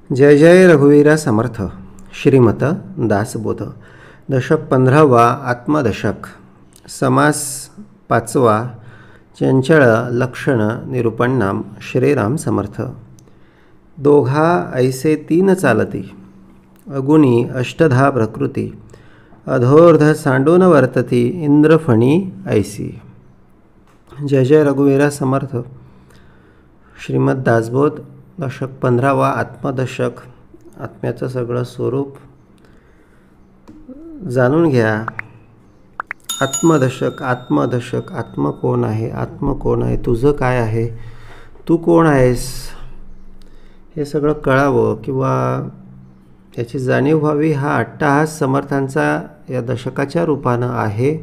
जय जय रघुवीरा समर्थ. श्रीमत दासबोध. दशक 15वा आत्मदशक. समास 5वा. चंचळ लक्षण निरूपण नाम. श्रीराम समर्थ. दोघा ऐसे तीन चालती, अगुणी अष्टधा प्रकृती, अधोर्ध सांडून वर्तती, इंद्रफणी ऐसी. जय जय रघुवीरा समर्थ. श्रीमद दासबोध. दशक 15वा आत्मदशक. आत्म्याचं सगळं स्वरूप जाणून घ्या. आत्मदशक. आत्मदशक. आत्म कोण आहे? आत्म कोण आहे? तुझं काय आहे? तू कोण आहेस? हे सगळं कळावं किंवा याची जाणीव व्हावी. हा अट्टहास समर्थांचा या दशकाच्या रूपानं आहे.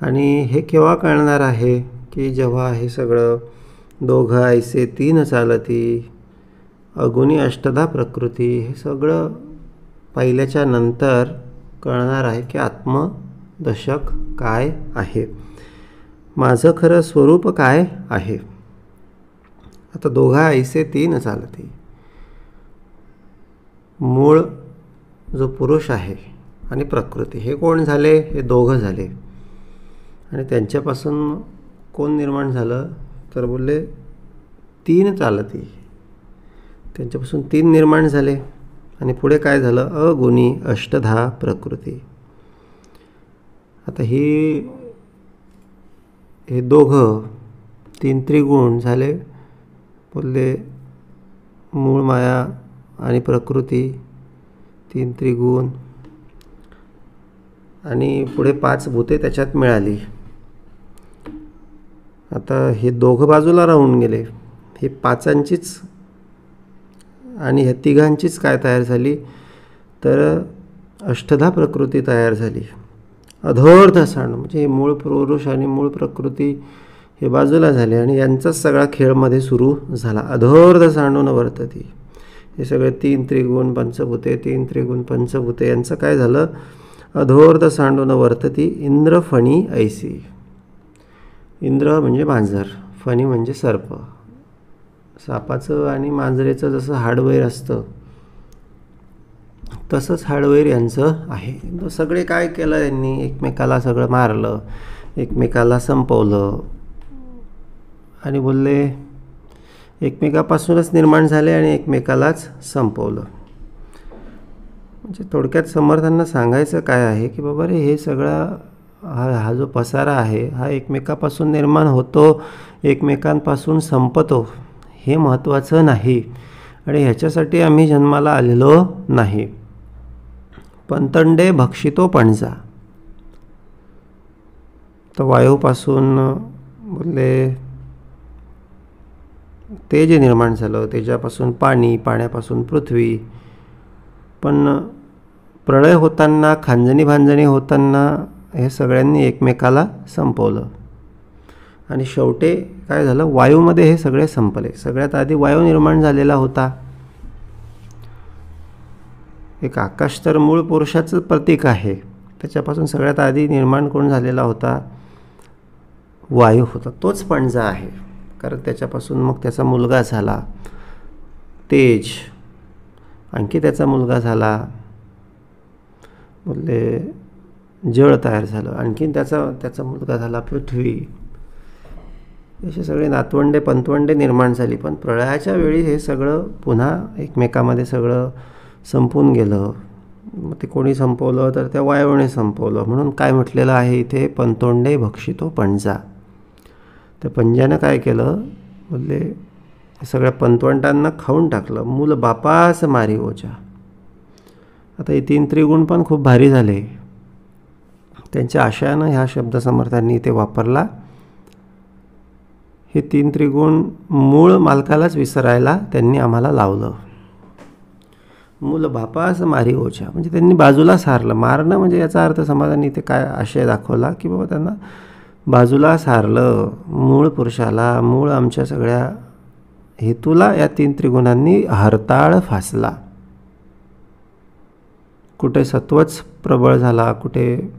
आणि हे केव्हा कळणार आहे की जेव्हा हे सगळं दोघं ऐसे तीन चालती, अगुणी अष्टधा प्रकृती, हे सगळं पाहिल्याच्या नंतर कळणार आहे की आत्मदशक काय आहे, माझं खरं स्वरूप काय आहे. आता दोघा ऐसे तीन चालती. मूळ जो पुरुष आहे आणि प्रकृती, हे कोण झाले? हे दोघं झाले. आणि त्यांच्यापासून कोण निर्माण झालं? तर बोलले तीन चालती. त्यांच्यापासून तीन निर्माण झाले. आणि पुढे काय झालं? अगुणी अष्टधा प्रकृती. आता हे दोघं तीन त्रिगुण झाले. बोलले मूळ माया आणि प्रकृती, तीन त्रिगुण, आणि पुढे पाच भूते त्याच्यात मिळाली. आता हे दोघं बाजूला राहून गेले. हे पाचांचीच आणि ह्या तिघांचीच काय तयार झाली? तर अष्टधा प्रकृती तयार झाली. अधोर्ध सांड म्हणजे हे मूळ पुरुष आणि मूळ प्रकृती हे बाजूला झाले आणि यांचाच सगळा खेळमध्ये सुरू झाला. अधोर्ध सांडून वर्तती. हे सगळे तीन त्रिगुण पंचभूते, तीन त्रिगुण पंचभूते यांचं काय झालं? अधोर्ध सांडून वर्तती, इंद्रफणी ऐसी. इंद्र म्हणजे मांजर, फणी म्हणजे सर्प. सापाचं आणि मांजरेचं जसं हाडवैर असतं तसंच हाडवैर यांचं आहे. सगळे काय केलं यांनी? एकमेकाला सगळं मारलं, एकमेकाला संपवलं आणि बोलले एकमेकापासूनच निर्माण झाले आणि एकमेकालाच संपवलं. म्हणजे थोडक्यात समर्थांना सांगायचं काय आहे की बाबा रे, हे सगळं हा जो पसारा आहे हा एकमेकापासून निर्माण होतो, एकमेकांपासून संपतो, हे महत्त्वाचं नाही. आणि ह्याच्यासाठी आम्ही जन्माला आलेलो नाही. पंतंडे भक्षितो पणजा. तर वायूपासून बोलले तेज निर्माण झालं, तेजापासून पाणी, पाण्यापासून पृथ्वी. पण प्रळय होताना, खांजणी भांजणी होताना हे सगळ्यांनी एकमेकाला संपवलं. आणि शेवटे काय झालं? वायूमध्ये हे सगळे संपले. सगळ्यात आधी वायू निर्माण झालेला होता. एक आकाश तर मूळ पुरुषाचं प्रतीक आहे. त्याच्यापासून सगळ्यात आधी निर्माण कोण झालेला होता? वायू होता. तोच पणजा आहे. कारण त्याच्यापासून मग त्याचा मुलगा झाला तेज, आणखी त्याचा मुलगा झाला बोलले जळ तयार झालं, आणखीन त्याचा मुलगा झाला पृथ्वी. असे सगळे नातवंडे पंतवंडे निर्माण झाली. पण प्रळयाच्या वेळी हे सगळं पुन्हा एकमेकामध्ये सगळं संपून गेलं. मग ते कोणी संपवलं? तर त्या वायूने संपवलं. म्हणून काय म्हटलेलं आहे इथे? पंतोंडे भक्षितो पणजा. तर पंजानं काय केलं? बोलले सगळ्या पंतवंटांना खाऊन टाकलं. मूल बापास मारी ओजा. आता हे तीन त्रिगुण पण खूप भारी झाले. त्यांच्या आशयानं ह्या शब्द समर्थांनी इथे वापरला. हे तीन त्रिगुण मूळ मालकालाच विसरायला त्यांनी आम्हाला लावलं. मूल बापास मारी ओझा म्हणजे त्यांनी बाजूला सारलं. मारणं म्हणजे याचा अर्थ समाजाने इथे काय आशय दाखवला की बाबा त्यांना बाजूला सारलं. मूळ पुरुषाला, मूळ आमच्या सगळ्या हेतूला या तीन त्रिगुणांनी हरताळ फासला. कुठे सत्वच प्रबळ झाला, कुठे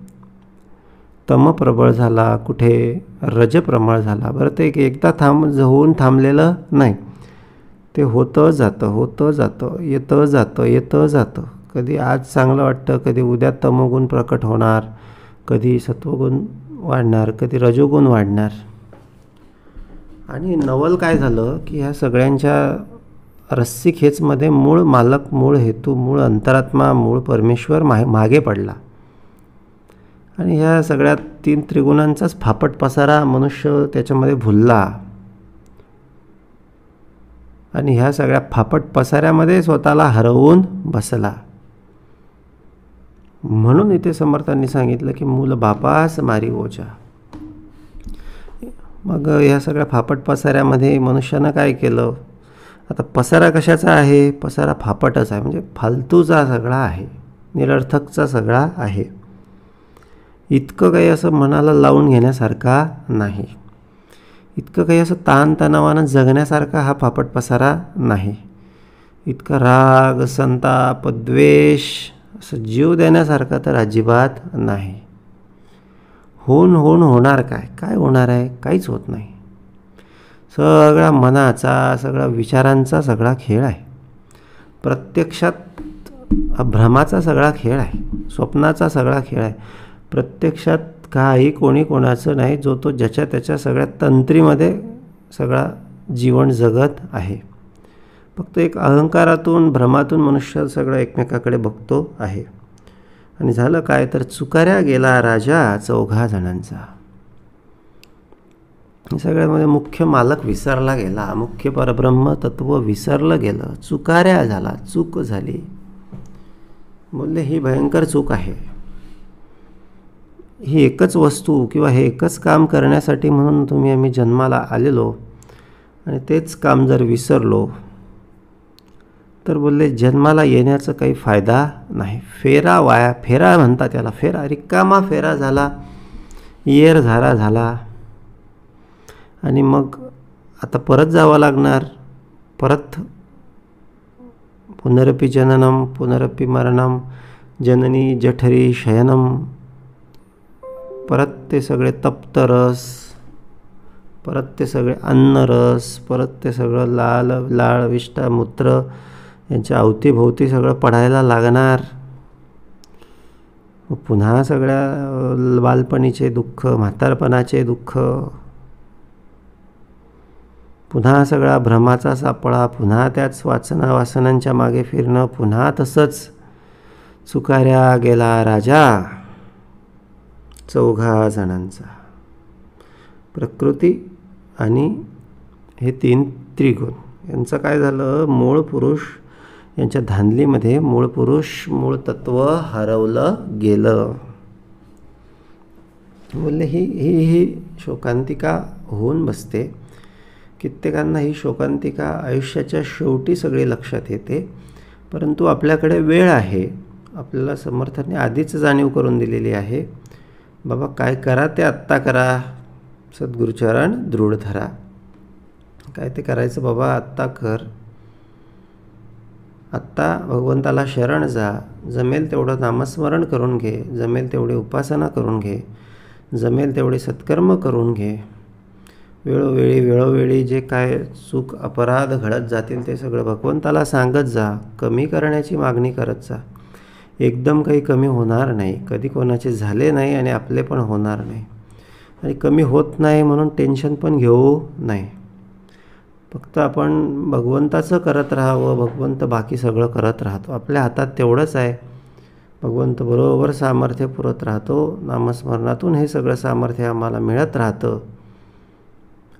तम प्रबळ झाला, कुठे रज प्रबळ झाला. बरं, ते एकदा होऊन थांबलेलं नाही. ते होतं जातं, येतं जातं. कधी आज चांगलं वाटतं, कधी उद्या तमोगुण प्रकट होणार, कधी सत्वगुण वाढणार, कधी रजोगुण वाढणार. आणि नवल काय झालं की ह्या सगळ्यांच्या रस्सी खेचमध्ये मूळ मालक, मूळ हेतू, मूळ अंतरात्मा, मूळ परमेश्वर मागे पडला. आणि ह्या सगळ्या 3 त्रिगुणांचाच फापट पसारा मनुष्य त्याच्यामध्ये भुलला. आणि ह्या सगळ्या फापट पसाऱ्यामध्ये स्वतःला हरवून बसला. म्हणून इथे समर्थांनी सांगितलं की मूल बापास मारी ओझा. मग ह्या सगळ्या फापट पसाऱ्यामध्ये मनुष्यानं काय केलं? आता पसारा कशाचा आहे? पसारा फापटच आहे, म्हणजे फालतूचा सगळा आहे, निरर्थकचा सगळा आहे. इतकं काही असं मनाला लावून घेण्यासारखा नाही, इतकं काही असं ताणतणावानं जगण्यासारखा हा फापट पसारा नाही, इतका राग, संताप, द्वेष असं जीव देण्यासारखा तर अजिबात नाही. होणार काय? काय होणार आहे? काहीच होत नाही. सगळा मनाचा, सगळा विचारांचा सगळा खेळ आहे. प्रत्यक्षात भ्रमाचा सगळा खेळ आहे, स्वप्नाचा सगळा खेळ आहे. प्रत्यक्षात काही कोणी कोणाचं नाही, जो तो ज्याच्या त्याच्या सगळ्या तंत्रीमध्ये सगळा जीवन जगत आहे. फक्त एक अहंकारातून, भ्रमातून मनुष्य सगळं एकमेकाकडे बघतो आहे. आणि झालं काय तर चुकाऱ्या गेला राजा 4 जणांचा. सगळ्यामध्ये मुख्य मालक विसरला गेला, मुख्य परब्रह्म तत्व विसरलं गेलं, चुकाऱ्या झाला, चूक झाली. बोलले ही भयंकर चूक आहे. ही एकच वस्तू किंवा हे एकच काम करण्यासाठी म्हणून आम्ही जन्माला आलेलो आणि तेच काम जर विसरलो तर बोलले जन्माला येण्याचा काही फायदा नाही. फेरा वाया, फेरा म्हणतात त्याला, फेरा रिकामा फेरा झाला, येर झाला. आणि मग आता परत जावं लागणार, परत पुनरपि जननम पुनरपि मरणम जननी जठरी शयनम. परत ते सगळे तप्तरस, परत ते सगळे अन्नरस, परत ते सगळं लाळ विष्ठा मूत्र यांच्या अवतीभोवती सगळं पडायला लागणार. पुन्हा सगळ्या बालपणीचे दुःख, म्हातारपणाचे दुःख, पुन्हा सगळा भ्रमाचा सापळा, पुन्हा त्याच वासनांच्या मागे फिरणं, पुन्हा तसंच चुकाऱ्या गेला राजा 4 जणांचा. प्रकृती आणि हे 3 त्रिगुण यांचं काय झालं? मूळ पुरुष यांच्या धांदलीमध्ये मूळ पुरुष, मूळ तत्व हरवलं गेलं. बोलले ही शोकांतिका होऊन बसते. कित्येकांना ही शोकांतिका आयुष्याच्या शेवटी सगळी लक्षात येते, परंतु आपल्याकडे वेळ आहे. आपल्याला समर्थांनी आधीच जाणीव करून दिलेली आहे. बाबा काय करा ते आत्ता करा, सद्गुरुचरण दृढ धरा. काय ते करायचं बाबा आत्ता कर. आत्ता भगवंताला शरण जा, जमेल तेवढं नामस्मरण करून घे, जमेल तेवढी उपासना करून घे, जमेल तेवढे सत्कर्म करून घे. वेळोवेळी जे काय चूक अपराध घडत जातील ते सगळं भगवंताला सांगत जा, कमी करण्याची मागणी करत जा. एकदम काही कमी होणार नाही, कधी कोणाचे झाले नाही आणि आपले पण होणार नाही. आणि कमी होत नाही म्हणून टेन्शन पण घेऊ नाही. फक्त आपण भगवंताचं करत राहावं, भगवंत बाकी सगळं करत राहतो. आपल्या हातात तेवढंच आहे. भगवंत बरोबर सामर्थ्य पुरत राहतो. नामस्मरणातून हे सगळं सामर्थ्य आम्हाला मिळत राहतं.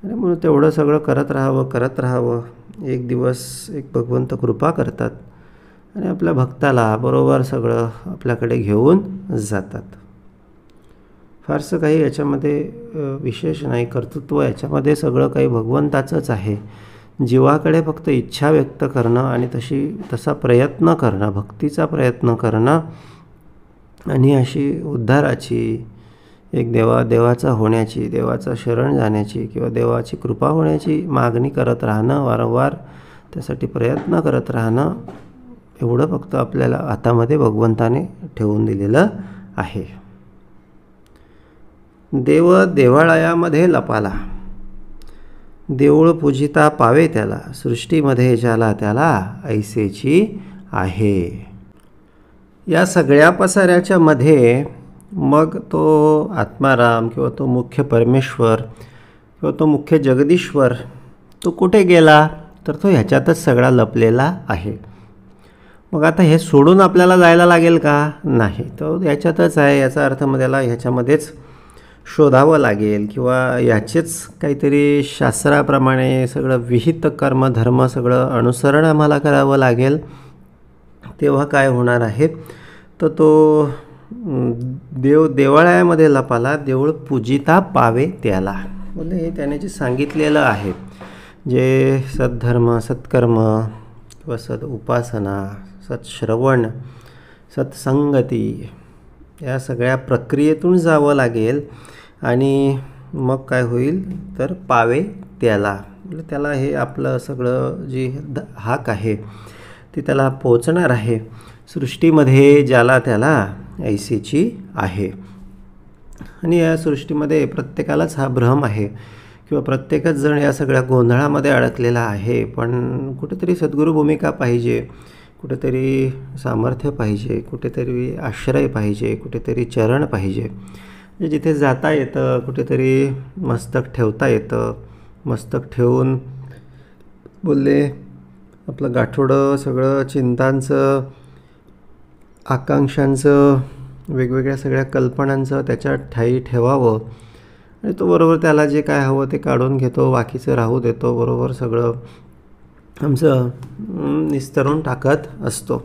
आणि म्हणून तेवढं सगळं करत राहावं. एक दिवस एक भगवंत कृपा करतात आणि आपल्या भक्ताला बरोबर सगळं आपल्याकडे घेऊन जातात. फारसं काही याच्यामध्ये विशेष नाही. कर्तृत्व याच्यामध्ये सगळं काही भगवंताचंच आहे. जीवाकडे फक्त इच्छा व्यक्त करणं आणि तसा प्रयत्न करणं, भक्तीचा प्रयत्न करणं आणि अशी उद्धाराची, एक देवाचा होण्याची, देवाचा शरण जाण्याची किंवा देवाची कृपा होण्याची मागणी करत राहणं, वारंवार त्यासाठी प्रयत्न करत राहणं, एवढं फक्त आपल्याला हातामध्ये भगवंताने ठेवून दिलेलं आहे. देव देवालयामध्ये लपाला. देऊळ पूजिता पावे त्याला, सृष्टीमध्ये ज्याला त्याला ऐसेची आहे. या सगळ्या पसाऱ्याच्या मध्ये मग तो आत्माराम किंवा तो मुख्य परमेश्वर किंवा तो मुख्य जगदीश्वर तो कुठे गेला, तर तो ह्याच्यातच सगळा लपलेला आहे. मग आता हे सोडून आपल्याला जायला लागेल का? नाही, तो याच्यातच आहे. याचा अर्थ मग त्याला ह्याच्यामध्येच शोधावं लागेल किंवा याचेच काहीतरी शास्त्राप्रमाणे सगळं विहित कर्म धर्म सगळं अनुसरण आम्हाला करावं लागेल. तेव्हा काय होणार आहे, तर तो देवालयामध्ये लपाला, देऊळ पूजिता पावे त्याला. म्हणजे हे त्याने जे सांगितलेलं आहे, जे सद्धर्म सत्कर्म किंवा सद उपासना सत्श्रवण सत्संगती या सगळ्या प्रक्रियेतून जावं लागेल. आणि मग काय होईल, तर पावे त्याला. म्हणजे त्याला हे आपलं सगळं जी हाक आहे ती त्याला पोचणार आहे. सृष्टीमध्ये ज्याला त्याला ऐसेची आहे. आणि या सृष्टीमध्ये प्रत्येकालाच हा भ्रम आहे किंवा प्रत्येकच जण या सगळ्या गोंधळामध्ये अडकलेला आहे. पण कुठेतरी सद्गुरू भूमिका पाहिजे, कुठेतरी सामर्थ्य पाहिजे, कुठेतरी आश्रय पाहिजे, कुठेतरी चरण पाहिजे. म्हणजे जिथे जाता येतं, कुठेतरी मस्तक ठेवता येतं. मस्तक ठेवून बोलले आपलं गाठोडं सगळं चिंतांचं आकांक्षांचं वेगवेगळ्या सगळ्या कल्पनांचं त्याच्या ठाई ठेवावं. आणि तो बरोबर त्याला जे काय हवं ते काढून घेतो, बाकीचं राहू देतो, बरोबर सगळं आमचं निस्तरून टाकत असतो.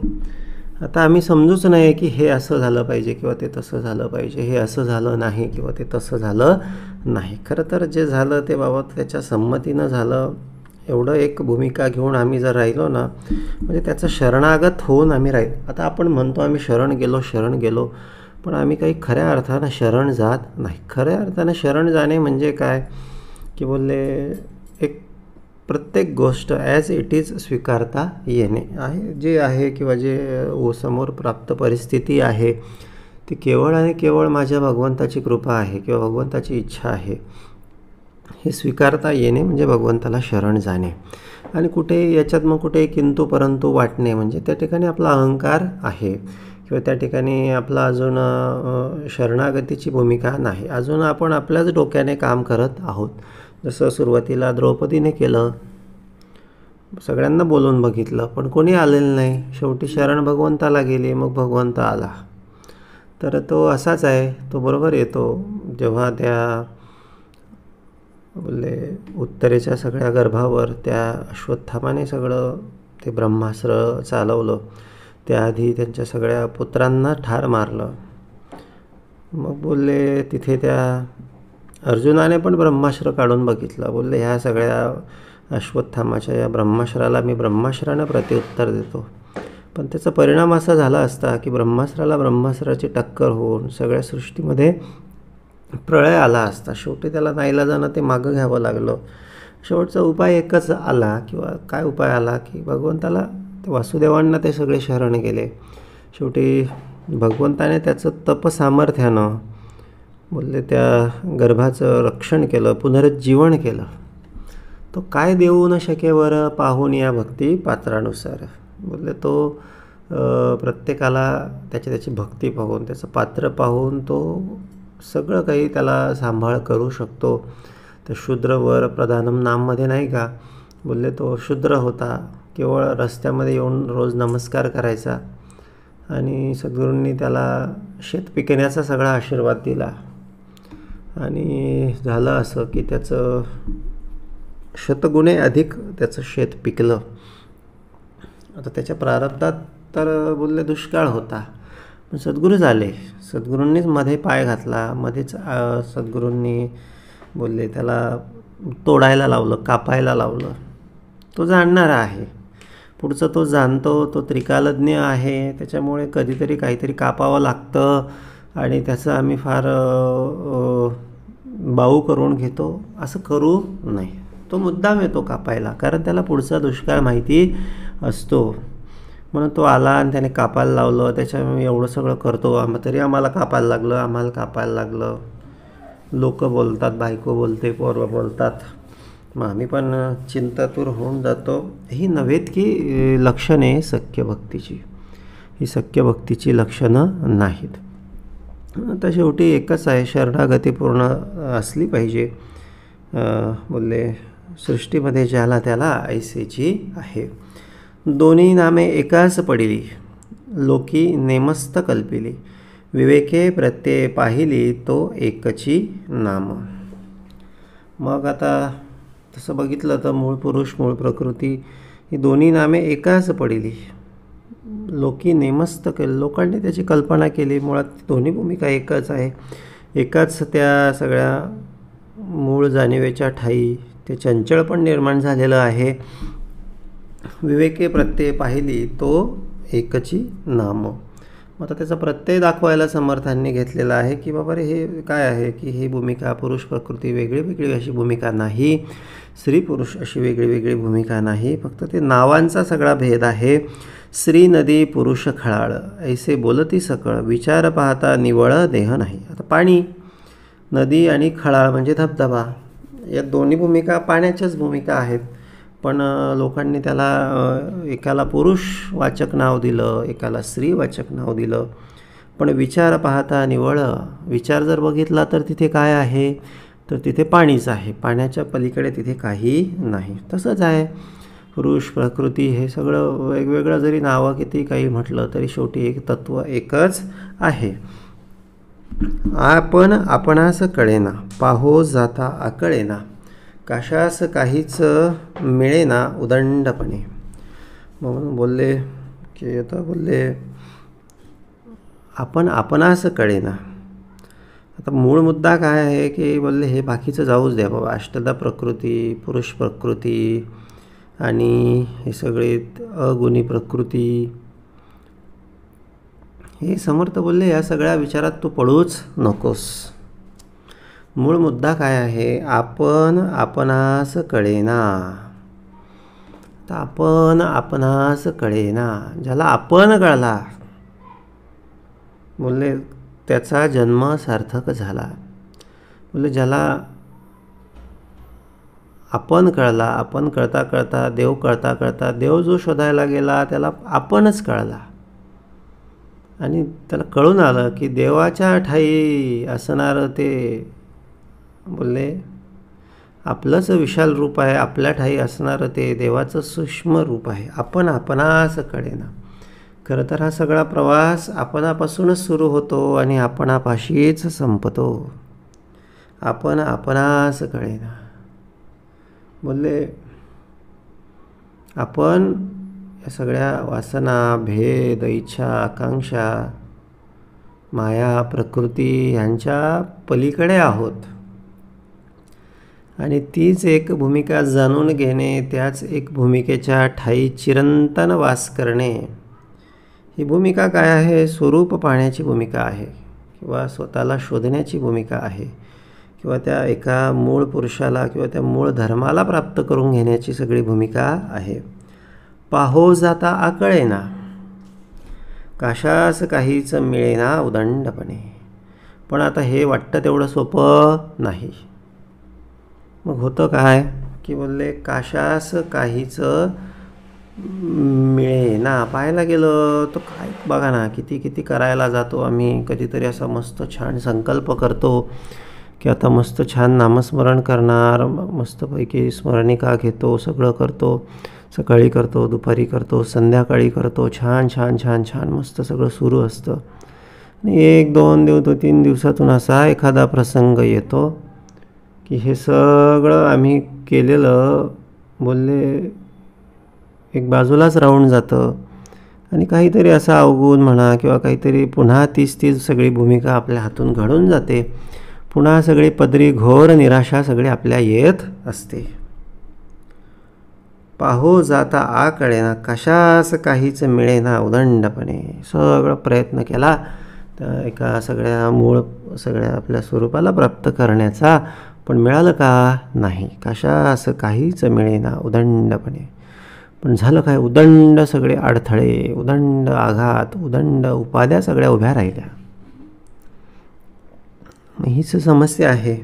आता आम्ही समजूच नाही की हे असं झालं पाहिजे किंवा ते तसं झालं पाहिजे, हे असं झालं नाही किंवा ते तसं झालं नाही. खरं तर जे झालं ते बाबा त्याच्या संमतीनं झालं, एवढं एक भूमिका घेऊन आम्ही जर राहिलो ना, म्हणजे त्याचं शरणागत होऊन आम्ही राहिलो. आता आपण म्हणतो आम्ही शरण गेलो, पण आम्ही काही खऱ्या अर्थानं शरण जात नाही. खऱ्या अर्थानं शरण जाणे म्हणजे काय, की बोलले एक प्रत्येक गोष्ट ॲज इट इज स्वीकारता येणे आहे. जे आहे किंवा जे समोर प्राप्त परिस्थिती आहे ती केवळ आणि केवळ माझ्या भगवंताची कृपा आहे किंवा भगवंताची इच्छा आहे, हे स्वीकारता येणे म्हणजे भगवंताला शरण जाणे. आणि कुठे याच्यात मग कुठे किंतु परंतु वाटणे म्हणजे त्या ठिकाणी आपला अहंकार आहे किंवा त्या ठिकाणी आपला अजून शरणागतीची भूमिका नाही. अजून आपण आपल्याच डोक्याने काम करत आहोत. जसं सुरुवातीला द्रौपदीने केलं, सगळ्यांना बोलून बघितलं पण कोणी आलेलं नाही. शेवटी शरण भगवंताला गेली, मग भगवंत आला. तर तो असाच आहे, तो बरोबर येतो जेव्हा त्या बोलले उत्तरेच्या सगळ्या गर्भावर त्या अश्वत्थामाने सगळं ते ब्रह्मास्त्र चालवलं. त्याआधी त्यांच्या सगळ्या पुत्रांना ठार मारलं. मग बोलले तिथे त्या अर्जुनाने पण ब्रह्मास्त्र काढून बघितलं. बोलले ह्या सगळ्या अश्वत्थामाच्या या ब्रह्मास्त्राला मी ब्रह्मास्त्रानं प्रत्युत्तर देतो. पण त्याचा परिणाम असा झाला असता की ब्रह्मास्त्राला ब्रह्मास्त्राची टक्कर होऊन सगळ्या सृष्टीमध्ये प्रळय आला असता. शेवटी त्याला नाईलाजानं ते मागं घ्यावं लागलं. शेवटचा उपाय एकच आला किंवा काय उपाय आला की भगवंताला ते वासुदेवांना ते सगळे शरण गेले. शेवटी भगवंताने त्याचं तपसामर्थ्यानं बोलले त्या गर्भाचं रक्षण केलं, पुनरुज्जीवन केलं. तो काय देऊ न शकेवर पाहून या भक्ती पात्रानुसार. बोलले तो प्रत्येकाला त्याची भक्ती पाहून त्याचं पात्र पाहून तो सगळं काही त्याला सांभाळ करू शकतो. तर शूद्रवर प्रधानम नाममध्ये नाही का, बोलले तो शूद्र होता, केवळ रस्त्यामध्ये येऊन रोज नमस्कार करायचा आणि सद्गुरूंनी त्याला शेत पिकण्याचा सगळा आशीर्वाद दिला. आणि झालं असं की त्याचं शतगुणे अधिक त्याचं शेत पिकलं. आता त्याच्या प्रारब्धात तर बोलले दुष्काळ होता, पण सद्गुरू झाले. सद्गुरूंनीच मध्ये पाय घातला, मध्येच सद्गुरूंनी बोलले त्याला तोडायला लावलं, कापायला लावलं. तो जाणणारा आहे, पुढचं तो जाणतो, तो त्रिकालज्ञ आहे. त्याच्यामुळे कधीतरी काहीतरी कापावं लागतं आणि त्याचं आम्ही फार बाऊ करून घेतो. असं करू नये. तो मुद्दाम येतो कापायला, कारण त्याला पुढचा दुष्काळ माहिती असतो. म्हणून तो आला आणि त्याने कापायला लावलं. त्याच्यामुळे एवढं सगळं करतो, तरी आम्हाला कापायला लागलं. लोक बोलतात, बायको बोलते, पोरं बोलतात, मग आम्ही पण चिंतातूर होऊन जातो. ही नव्हेत की लक्षणे सख्य भक्तीची, ही सख्य भक्तीची लक्षणं नाहीत. आता शेवटी एकच आहे, शरणागती पूर्ण असली पाहिजे. बोलले सृष्टीमध्ये ज्याला त्याला ऐसेची आहे. दोन्ही नामे एकाच पडिली, लोकी नेमस्त कल्पिली. विवेके प्रत्यय पाहिली, तो एकची नाम. मग आता तसं बघितलं तर मूळ पुरुष मूळ प्रकृती ही दोन्ही नामे एकाच पडिली. लोकी नेमस्त केलं, लोकांनी त्याची कल्पना केली. मुळात दोन्ही भूमिका एकच आहे. एकाच त्या सगळ्या मूळ जाणिवेच्या ठाई ते चंचळ निर्माण झालेलं आहे. विवेके प्रत्यय पाहिली, तो एकची नाम. मग आता त्याचा प्रत्यय दाखवायला समर्थांनी घेतलेला आहे की बाबा रे, हे काय आहे की ही भूमिका पुरुष प्रकृती वेगळी वेगळी अशी भूमिका नाही, स्त्री पुरुष अशी वेगळी वेगळी भूमिका नाही, फक्त ते नावांचा सगळा भेद आहे. स्त्री नदी पुरुष खळाळ, ऐसे बोलती सकळ, विचार पाहता निवळ देह नाही. आता पाणी, नदी आणि खळाळ म्हणजे धबधबा, या दोन्ही भूमिका पाण्याच्याच भूमिका आहेत. पण लोकांनी त्याला एकाला पुरुषवाचक नाव दिलं, एकाला स्त्रीवाचक नाव दिलं. पण विचार पाहता निवळ, विचार जर बघितला तर तिथे काय आहे, तर तिथे पाणीच आहे. पाण्याच्या पलीकडे तिथे काही नाही. तसंच आहे पुरुष प्रकृती हे सगळं वेगवेगळं जरी नावं किती काही म्हटलं तरी शेवटी एक तत्त्व एकच आहे. आपण आपणास कळेना, पाहो जाता आकळेना, कशास काहीच मिळेना उदंडपणे. म्हणून बोलले की आता बोलले आपण आपणास कळेना. आता मूळ मुद्दा काय आहे की बोलले हे बाकीचं जाऊच द्या बाबा, अष्टदा प्रकृती, पुरुष प्रकृती आणि हे सगळे अगुणी प्रकृती, हे समर्थ बोलले या सगळ्या विचारात तू पडूच नकोस. मूळ मुद्दा काय आहे, आपण आपणास कळेना. तर आपण आपणास कळेना, ज्याला आपण कळला बोलले त्याचा जन्म सार्थक झाला. बोलले ज्याला आपण कळला, आपण कळता कळता देव कळता कळता देव जो शोधायला गेला त्याला आपणच कळला. आणि त्याला कळून आलं की देवाच्या ठाई असणारं ते बोलले आपलंच विशाल रूप आहे, आपल्या ठाई असणारं ते देवाचं सूक्ष्म रूप आहे. आपण आपणास कळेना. खरं तर हा सगळा प्रवास आपणापासूनच सुरू होतो आणि आपणापाशीच संपतो. आपण आपणास कळेना. बोलले आपण या सगळ्या वासना, भेद, इच्छा, आकांक्षा, माया, प्रकृती यांच्या पलीकडे आहोत. आणि तीच एक भूमिका जाणून घेणे, त्याच एक भूमिकेच्या ठाई चिरंतन वास करणे, ही भूमिका काय आहे, स्वरूप पाहण्याची भूमिका आहे किंवा स्वतःला शोधण्याची भूमिका आहे किंवा त्या एका मूळ पुरुषाला किंवा त्या मूळ धर्माला प्राप्त करून घेण्याची सगळी भूमिका आहे. पाहो जाता आकळेना, कशास काहीच मिळेना उदंडपणे. पण आता हे वाटतं तेवढं सोपं नाही. मग होतं काय की बोलले कशास काहीच मिळेना. पाहायला गेलं तर काय बघा ना, किती किती करायला जातो आम्ही. कधीतरी असा मस्त छान संकल्प करतो की आता मस्त छान नामस्मरण करणार, मस्तपैकी स्मरणिका घेतो, सगळं करतो, सकाळी करतो, दुपारी करतो, संध्याकाळी करतो, छान छान छान छान मस्त सगळं सुरू असतं. आणि 1-2 दिवस 3 दिवसातून असा एखादा प्रसंग येतो की हे सगळं आम्ही केलेलं बोलले एक बाजूलाच राहून जातं आणि काहीतरी असं अवगुण म्हणा किंवा काहीतरी पुन्हा तीच सगळी भूमिका आपल्या हातून घडून जाते. पुन्हा सगळी पदरी घोर निराशा सगळी आपल्या येत असते. पाहो जाता आकळेना, कशास काहीच मिळेना उदंडपणे. सगळं प्रयत्न केला तर एका सगळ्या मूळ सगळ्या आपल्या स्वरूपाला प्राप्त करण्याचा, पण मिळालं का नाही. कशास काहीच मिळेना उदंडपणे. पण झालं काय, उदंड सगळे अडथळे, उदंड आघात, उदंड उपाध्या सगळ्या उभ्या राहिल्या. हीच समस्या आहे.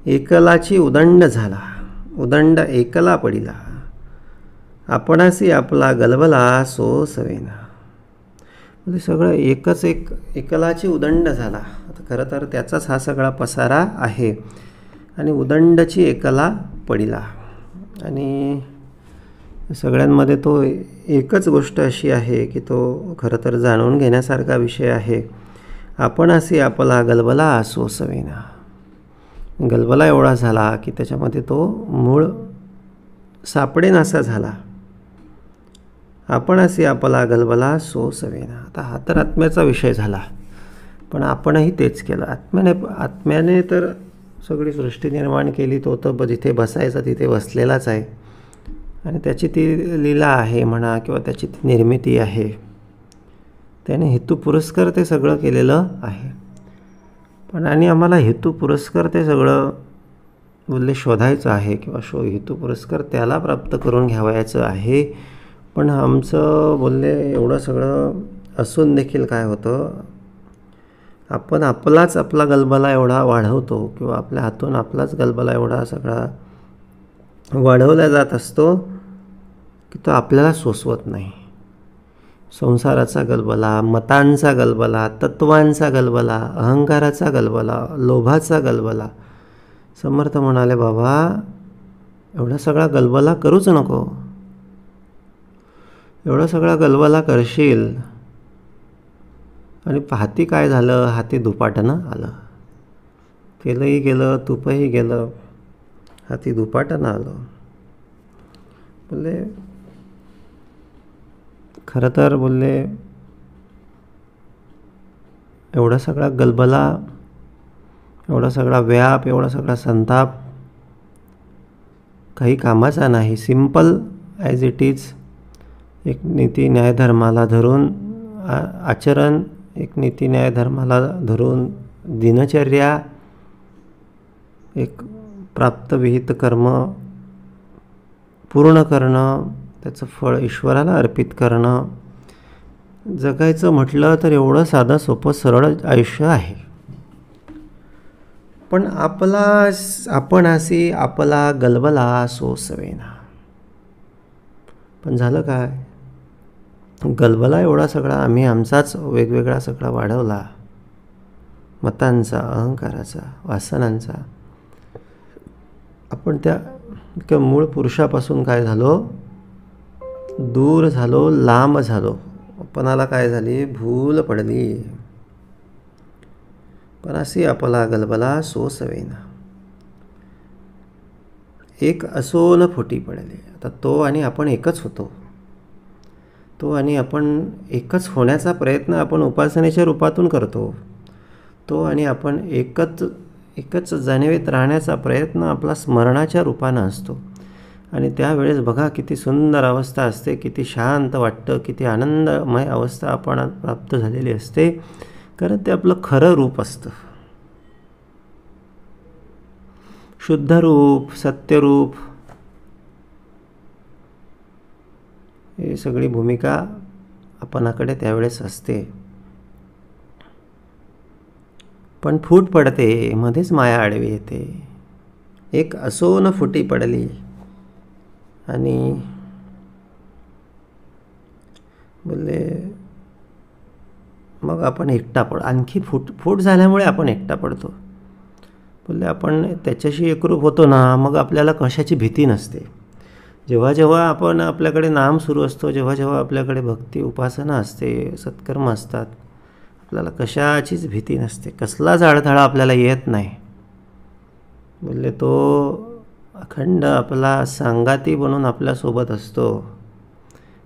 एकलाची उदंड झाला. उदंड एकला पडिला, आपणासी आपला गलबला सो सवेना. म्हणजे सगळं एकलाची उदंड झाला. आता खरं तर त्याचाच हा सगळा पसारा आहे. आणि उदंडची एकला पडिला. आणि सगळ्यांमध्ये तो एकच गोष्ट अशी आहे की तो खरं तर जाणून घेण्यासारखा विषय आहे. आपणासी आपला गलबला सो सवेना. गलबला एवढा झाला की त्याच्यामध्ये तो मूळ सापडेनासा झाला. आपणासी आपला गलबला सो सवेना. आता हा तर आत्म्याचा विषय झाला, पण आपणही तेच केलं. आत्म्याने तर सगळी सृष्टी निर्माण केली. तो तर जिथे बसायचा तिथे बसलेलाच आहे आणि त्याची ती लीला आहे म्हणा किंवा त्याची ती निर्मिती आहे. त्याने हेतू पुरस्कार ते सगळं केलेलं आहे. पण आणि आम्हाला हेतू पुरस्कार ते सगळं बोलले शोधायचं आहे किंवा हेतू पुरस्कार त्याला प्राप्त करून घ्यावायचं आहे. पण आमचं बोलले एवढं सगळं असून देखील काय होतं, आपण आपला गलबला एवढा वाढवतो किंवा आपल्या हातून आपलाच गलबला एवढा सगळा वाढवला जात असतो की तो आपल्याला सोसवत नाही. संसाराचा गलबला, मतांचा गलबला, तत्वांचा गलबला, अहंकाराचा गलबला, लोभाचा गलबला. समर्थ म्हणाले, बाबा एवढा सगळा गलबला करूच नको. एवढा सगळा गलबला करशील आणि हाती काय झालं, हाती दुपाटनं आलं. केलंही गेलं, तुपही गेलं, हाती दुपाटनं आलं. बोलले खरं तर बोलले एवढा सगळा गलबला, एवढा सगळा व्याप, एवढा सगळा संताप काही कामाचा नाही. सिम्पल ॲज इट इज एक नीती न्यायधर्माला धरून आचरण, एक नीती न्यायधर्माला धरून दिनचर्या, एक प्राप्तविहित कर्म पूर्ण करणं, त्याचं फळ ईश्वराला अर्पित करणं, जगायचं म्हटलं तर एवढं साधं सोपं सरळ आयुष्य आहे. पण आपणासी आपला गलबला सो सवेना. पण झालं काय, गलबला एवढा सगळा आम्ही आमचाच वेगवेगळा सगळा वाढवला, मतांचा, अहंकाराचा, वासनांचा. आपण त्या मूळ पुरुषापासून काय झालो, दूर झालो, लांब झालो. आपणाला काय झाली, भूल पडली. पण अशी आपला गलबला सो सवेना. एक असोन फुटी पडले. आता तो आणि आपण एकच होतो. तो आणि आपण एकच होण्याचा प्रयत्न आपण उपासनेच्या रूपातून करतो. तो आणि आपण एकच जाणीवेत राहण्याचा प्रयत्न आपला स्मरणाच्या रूपानं असतो. आणि त्यावेळेस बघा किती सुंदर अवस्था असते, किती शांत वाटतं, किती आनंदमय अवस्था आपण प्राप्त झालेली असते. कारण ते आपलं खरं रूप असतं, शुद्ध रूप, सत्यरूप. ही सगळी भूमिका आपणाकडे त्यावेळेस असते. पण फूट पडते, मध्येच माया आडवी येते. एक असोन फुटी पडली आणि बोलले मग आपण एकटा आणखी फूट झाल्यामुळे आपण एकटा पडतो. बोलले आपण त्याच्याशी एकरूप होतो ना, मग आपल्याला कशाची भीती नसते. जेव्हा जेव्हा आपण आपल्याकडे नाम सुरू असतो, जेव्हा जेव्हा आपल्याकडे भक्ती उपासना असते, सत्कर्म असतात, आपल्याला कशाचीच भीती नसते, कसलाच अडथळा आपल्याला येत नाही. बोलले तो अखंड आपला सांगाती बनून आपल्यासोबत असतो,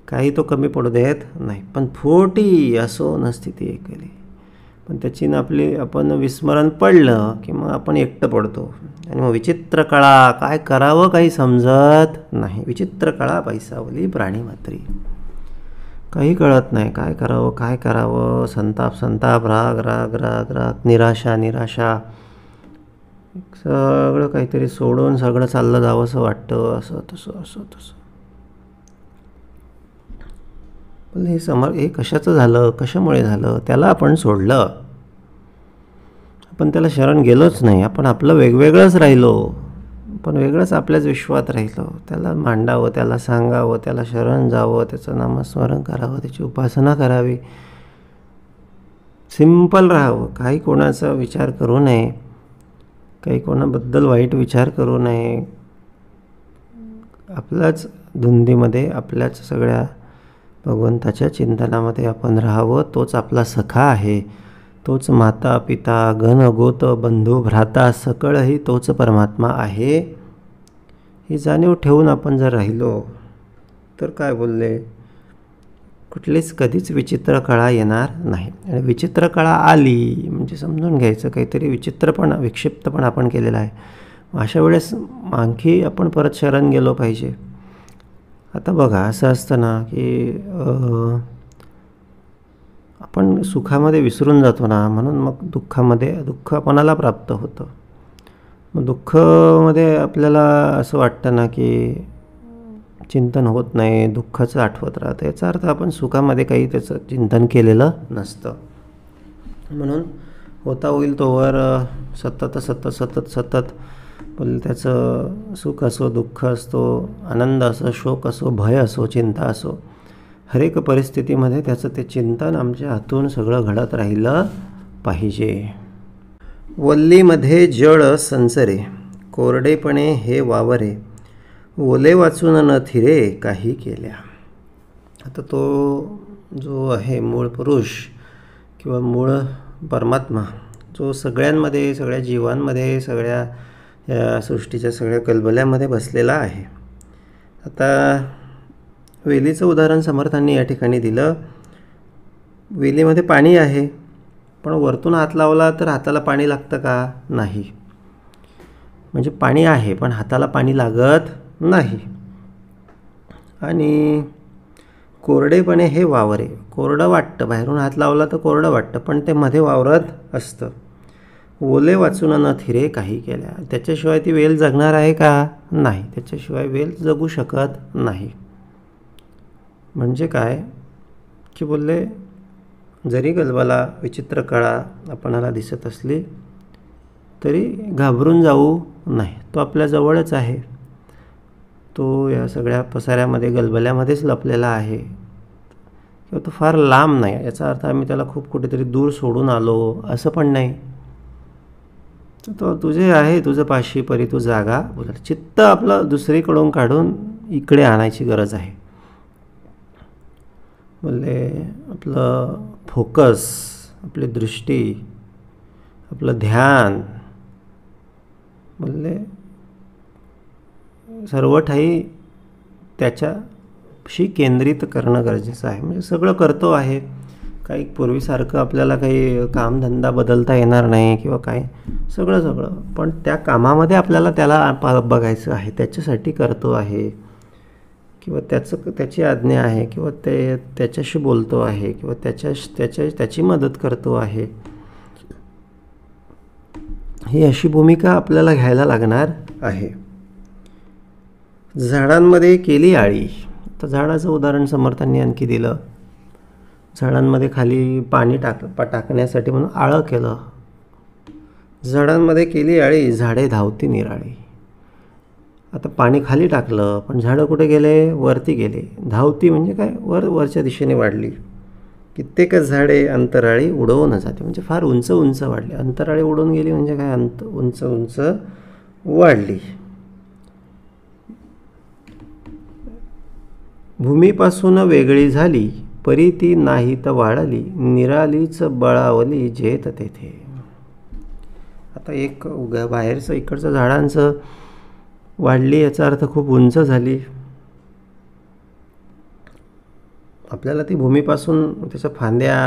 काही तो कमी पडू देत नाही. पण फोटी असो नस्थिती एकली. पण त्याची आपण विस्मरण पडलं की मग आपण एकटं पडतो. आणि मग विचित्र कळा, काय करावं काही समजत नाही. विचित्र कळा पैसावली प्राणी मात्री. काही कळत नाही, काय करावं. संताप, राग, निराशा, सगळं काहीतरी सोडून सगळं चाललं जावं असं वाटतं, असं तसं. पण हे कशाचं झालं, कशामुळे झालं, त्याला आपण सोडलं. आपण त्याला शरण गेलोच नाही, आपण आपलं वेगवेगळंच राहिलो. पण वेगळंच आपल्याच विश्वात राहिलो. त्याला मांडावं, त्याला सांगावं, त्याला शरण जावं, त्याचं नामस्मरण करावं, त्याची उपासना करावी, सिंपल राहावं, काही कोणाचा विचार करू नये, काही कोणाबद्दल वाईट विचार करू नये. आपल्याच धुंदीमध्ये, आपल्याच सगळ्या भगवंताच्या चिंतनामध्ये आपण राहावं. तोच आपला सखा आहे, तोच माता पिता गण गोत बंधू भ्राता सकळही तोच परमात्मा आहे. ही जाणीव ठेवून आपण जर राहिलो तर काय बोलले, कुठलीच कधीच विचित्र कळा येणार नाही. आणि विचित्र कळा आली म्हणजे समजून घ्यायचं काहीतरी विचित्रपणा विक्षिप्तपणा आपण केलेला आहे. अशा वेळेस आणखी आपण परत शरण गेलो पाहिजे. आता बघा असं असतं ना की आपण सुखामध्ये विसरून जातो ना, म्हणून मग दुःख कोणाला प्राप्त होतं. मग दुःखामध्ये आपल्याला असं वाटतं ना की चिंतन होत नाही, दुःखाचं आठवत राहतं. याचा अर्थ आपण सुखामध्ये काही त्याचं चिंतन केलेलं नसतं. म्हणून होता होईल तोवर सतत सतत सतत सतत बोल त्याचं सुख असो, दुःख असतो, आनंद असो, शोक असो, भय असो, चिंता असो, हरेक परिस्थितीमध्ये त्याचं ते चिंतन आमच्या हातून सगळं घडत राहिलं पाहिजे. वल्लीमध्ये जळ संचरे, कोरडेपणे हे वावरे, ओले वाचून न थिरे काही केल्या. आता तो जो आहे मूळ पुरुष किंवा मूळ परमात्मा, जो सगळ्यांमध्ये, सगळ्या जीवांमध्ये, सगळ्या या सृष्टीच्या सगळ्या कलबल्यामध्ये बसलेला आहे. आता वेलीचं उदाहरण समर्थांनी या ठिकाणी दिलं. वेलीमध्ये पाणी आहे, पण वरतून हात लावला तर हाताला पाणी लागतं का? नाही. म्हणजे पाणी आहे पण हाताला पाणी लागत नाही. आणि कोरडेपणे हे वावरे, कोरडं वाटतं, बाहेरून हात लावला तर कोरडं वाटतं, पण ते मध्ये वावरत असतं. ओले वाचून न थिरे काही केल्या, त्याच्याशिवाय ती वेल जगणार आहे का? नाही, त्याच्याशिवाय वेल जगू शकत नाही. म्हणजे काय की बोलले, जरी गलबाला विचित्र कळा आपणाला दिसत असली तरी घाबरून जाऊ नाही. तो आपल्या जवळच आहे, तो या सगळ्या पसाऱ्यामध्ये गलबल्यामध्येच लपलेला आहे, किंवा तो फार लांब नाही. याचा अर्थ आम्ही त्याला खूप कुठेतरी दूर सोडून आलो असं पण नाही. तो तुझे आहे, तुझं पाशी परी तू जागा बोला. चित्त आपलं दुसरीकडून काढून इकडे आणायची गरज आहे. बोलले आपलं फोकस, आपली दृष्टी, आपलं ध्यान बोलले सर्व ठाई त्याच्याशी केंद्रित करणं गरजेचं आहे. म्हणजे सगळं करतो आहे, काही पूर्वीसारखं आपल्याला काही कामधंदा बदलता येणार नाही किंवा काय, सगळं पण त्या कामामध्ये आपल्याला त्याला बघायचं आहे, त्याच्यासाठी करतो आहे, किंवा त्याची आज्ञा आहे, किंवा त्याच्याशी बोलतो आहे, किंवा त्याची मदत करतो आहे. ही अशी भूमिका आपल्याला घ्यायला लागणार आहे. झाडांमध्ये केली आळी, तर झाडाचं उदाहरण समर्थांनी आणखी दिलं. झाडांमध्ये खाली पाणी टाकण्यासाठी म्हणून आळं केलं. झाडांमध्ये केली आळी, झाडे धावती निराळी. आता पाणी खाली टाकलं पण झाडं कुठे गेले? वरती गेले. धावती म्हणजे काय? वरच्या दिशेने वाढली. कित्येकच झाडे अंतराळी उडवून जाते, म्हणजे फार उंच उंच वाढली. अंतराळी उडून गेली म्हणजे काय? उंच उंच वाढली. भूमीपासून वेगळी झाली, परी ती नाही तर वाढली, निरालीच बळावली जेत तेथे. आता एक बाहेरचं इकडचं झाडांचं वाढली याचा अर्थ खूप उंच झाली. आपल्याला ती भूमीपासून त्याच्या फांद्या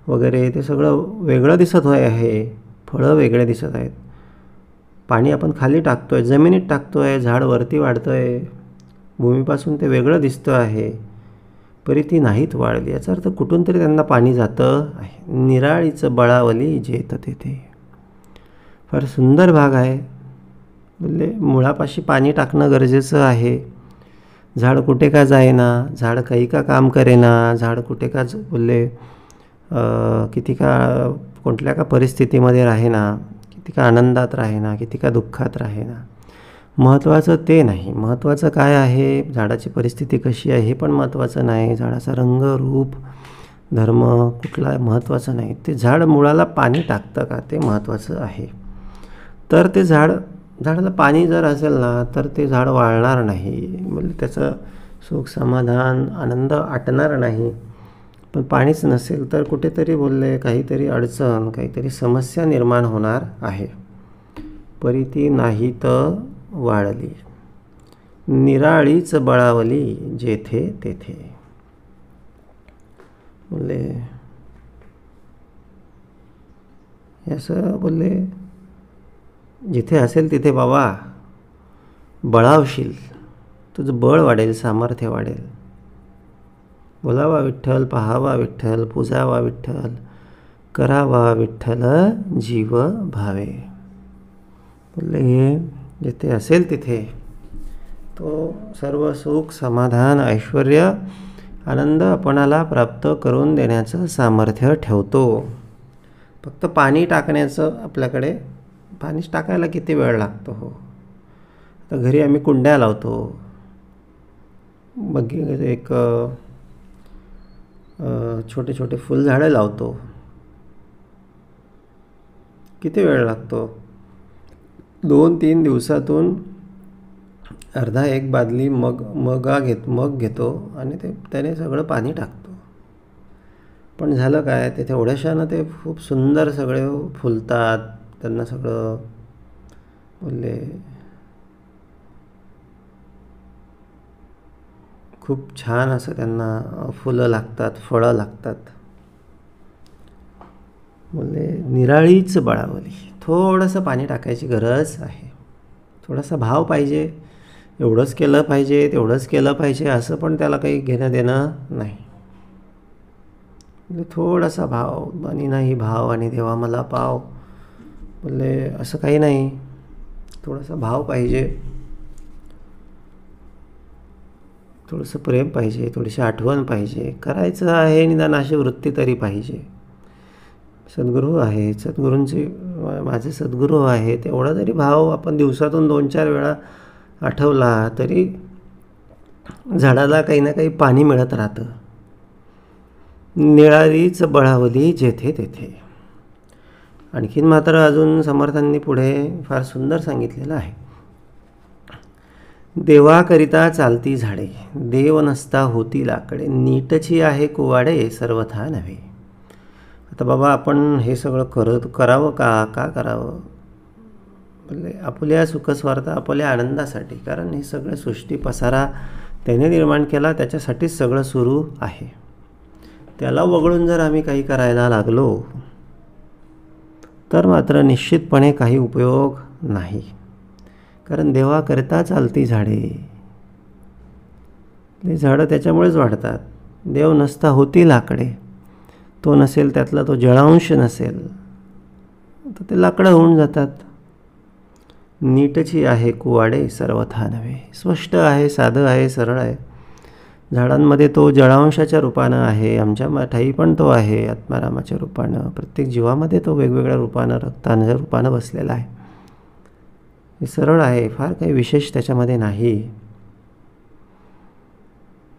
वगैरे ते सगळं वेगळं दिसत आहे, फळं वेगळे दिसत आहेत. पाणी आपण खाली टाकतोय, जमिनीत टाकतोय, झाड वरती वाढतंय, भूमीपासून ते वेगळं दिसतं आहे. परी ती नाहीत वाढली याचा अर्थ कुठून तरी त्यांना पाणी जातं आहे. निराळीचं बळावली जेत तेथे. फार सुंदर भाग आहे. बोलले मुळापाशी पाणी टाकणं गरजेचं आहे. झाड कुठे का जाईना, झाड काही का काम करेना, झाड कुठे का बोलले किती का कुठल्या का परिस्थितीमध्ये राहेना, किती का आनंदात राहेना, किती का दुःखात राहेना. महत्त्वाचं ते नाही. महत्त्वाचं काय आहे, झाडाची परिस्थिती कशी आहे हे पण महत्त्वाचं नाही. झाडाचा रंग, रूप, धर्म कुठला महत्त्वाचं नाही. ते झाड मुळाला पाणी टाकतं का ते महत्त्वाचं आहे. तर ते झाडाला पाणी जर असेल ना तर ते झाड वाळणार नाही, म्हणजे त्याचं सुख समाधान आनंद आटणार नाही. पण पाणीच नसेल तर कुठेतरी बोलले काहीतरी अडचण, काहीतरी समस्या निर्माण होणार आहे. परीती नाही तर वाळली, निराळीच बळावली जेथे तेथे. बोलले असं बोलले, जिथे असेल तिथे बाबा बळावशील, तुझं बळ वाढेल, सामर्थ्य वाढेल. बोलावा विठ्ठल, पाहावा विठ्ठल, पूजावा विठ्ठल, करावा विठ्ठल जीव भावे. बोलले हे जिथे असेल तिथे तो सर्व सुख समाधान ऐश्वर्य आनंद आपणाला प्राप्त करून देण्याचं सामर्थ्य ठेवतो. फक्त पाणी टाकण्याचं आपल्याकडे, पाणी टाकायला किती वेळ लागतो हो. तर घरी आम्ही कुंड्या लावतो, मग एक छोटे छोटे फुलझाडं लावतो, किती वेळ लागतो. 2-3 दिवसातून अर्धा एक बादली मग घेतो आणि त्याने सगळं पाणी टाकतो. पण झालं काय, ते तेवढ्याशानं ते खूप सुंदर सगळे फुलतात, त्यांना सगळं बोलले खूप छान असं त्यांना फुलं लागतात, फळं लागतात. बोलले निराळीच बळावली, थोडंसं पाणी टाकायची गरज आहे. थोडासा भाव पाहिजे, एवढंच केलं पाहिजे तेवढंच केलं पाहिजे असं पण त्याला काही घेणं देणं नाही. म्हणजे थोडासा भाव, आणि नाही भाव आणि देवा मला पाव, बोलले असं काही नाही. थोडासा भाव पाहिजे, थोडंसं प्रेम पाहिजे, थोडीशी आठवण पाहिजे, करायचं आहे निदान अशी वृत्ती तरी पाहिजे. सद्गुरू आहे, सद्गुरूंची माझे सद्गुरू आहेत, एवढा जरी भाव आपण दिवसातून 2-4 वेळा आठवला तरी झाडाला काही ना काही पाणी मिळत राहतं. निराळीच बळावली जेथे तेथे. आणखीन मात्र अजून समर्थांनी पुढे फार सुंदर सांगितलेलं आहे. देवाकरिता चालती झाडे, देव नसता होती लाकडे, नीटची आहे कुवाडे सर्वथा नव्हे. आता बाबा आपण हे सगळं करावं का करावं, म्हणजे आपल्या सुखस्वार्थ, आपल्या आनंदासाठी. कारण हे सगळं सृष्टी पसारा त्याने निर्माण केला, त्याच्यासाठीच सगळं सुरू आहे. त्याला वगळून जर आम्ही काही करायला लागलो तर मात्र निश्चितपणे काही उपयोग नाही. कारण देवाकरिता चालती झाडे, ते झाडं त्याच्यामुळेच वाढतात. देव नसता होती लाकडे, तो नसेल, त्यातला तो जळांश नसेल तर ते लाकडं होऊन जातात. नीटची आहे कुवाडे सर्वथा नव्हे. स्पष्ट आहे, साधं आहे, सरळ आहे. झाडांमध्ये तो जळांशाच्या रूपानं आहे, आमच्या ठाई पण तो आहे आत्मारामाच्या रूपानं. प्रत्येक जीवामध्ये तो वेगवेगळ्या रूपानं, रक्ताच्या रूपानं बसलेला आहे. हे सरळ आहे, फार काही विशेष त्याच्यामध्ये नाही.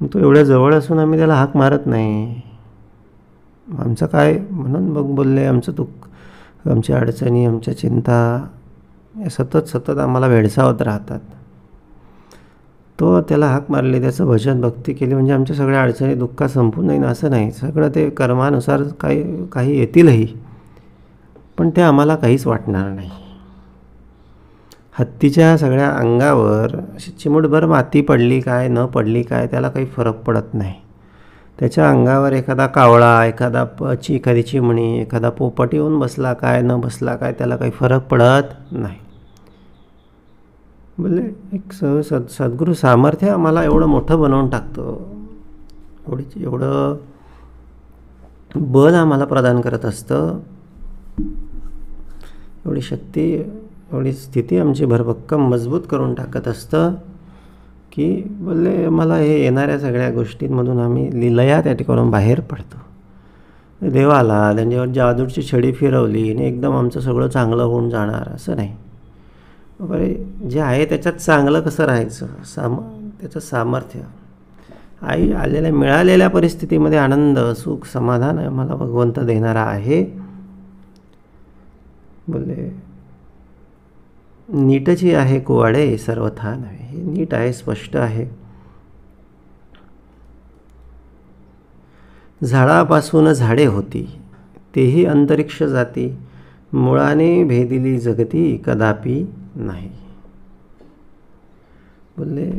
तो एवढ्या जवळ असून आम्ही त्याला हाक मारत नाही. आमचं काय म्हणून बोलले, आमचं दुःख, आमच्या अडचणी, आमच्या चिंता सतत आम्हाला भेडसावत राहतात. तो त्याला हाक मारली, त्याचं भजन भक्ती केली म्हणजे आमच्या सगळ्या अडचणी दुःख संपून जाईन असं नाही. सगळं ते कर्मानुसार काही येतीलही, पण ते आम्हाला काहीच वाटणार नाही. हत्तीच्या सगळ्या अंगावर अशी चिमूटभर माती पडली काय न पडली काय त्याला काही फरक पडत नाही. त्याच्या अंगावर एखादा कावळा, एखादी चिमणी, एखादा पोपट येऊन बसला काय न बसला काय त्याला काही फरक पडत नाही. बोले एक सद्गुरू सामर्थ्य आम्हाला एवढं मोठं बनवून टाकतो, एवढं बल आम्हाला प्रदान करत असतं, एवढी शक्ती, एवढी स्थिती आमची भरभक्कम मजबूत करून टाकत असतं की बोलले मला हे येणाऱ्या सगळ्या गोष्टींमधून आम्ही लिलया त्या ठिकाणून बाहेर पडतो. देवाला त्यांच्यावर जादूची छडी फिरवली आणि एकदम आमचं सगळं चांगलं होऊन जाणार असं नाही. बरे जे आहे त्याच्यात चांगलं कसं राहायचं, त्याचं सामर्थ्य. आलेल्या मिळालेल्या परिस्थितीमध्ये आनंद, सुख, समाधान मला भगवंत देणारा आहे. बोलले नीटची आहे कुवाडे सर्वथा नव्हे. हे नीट आहे, स्पष्ट आहे. झाडापासून झाडे होती, तेही अंतरिक्ष जाती, मुळाने भेदिली जगती कदापि नाही. बोलले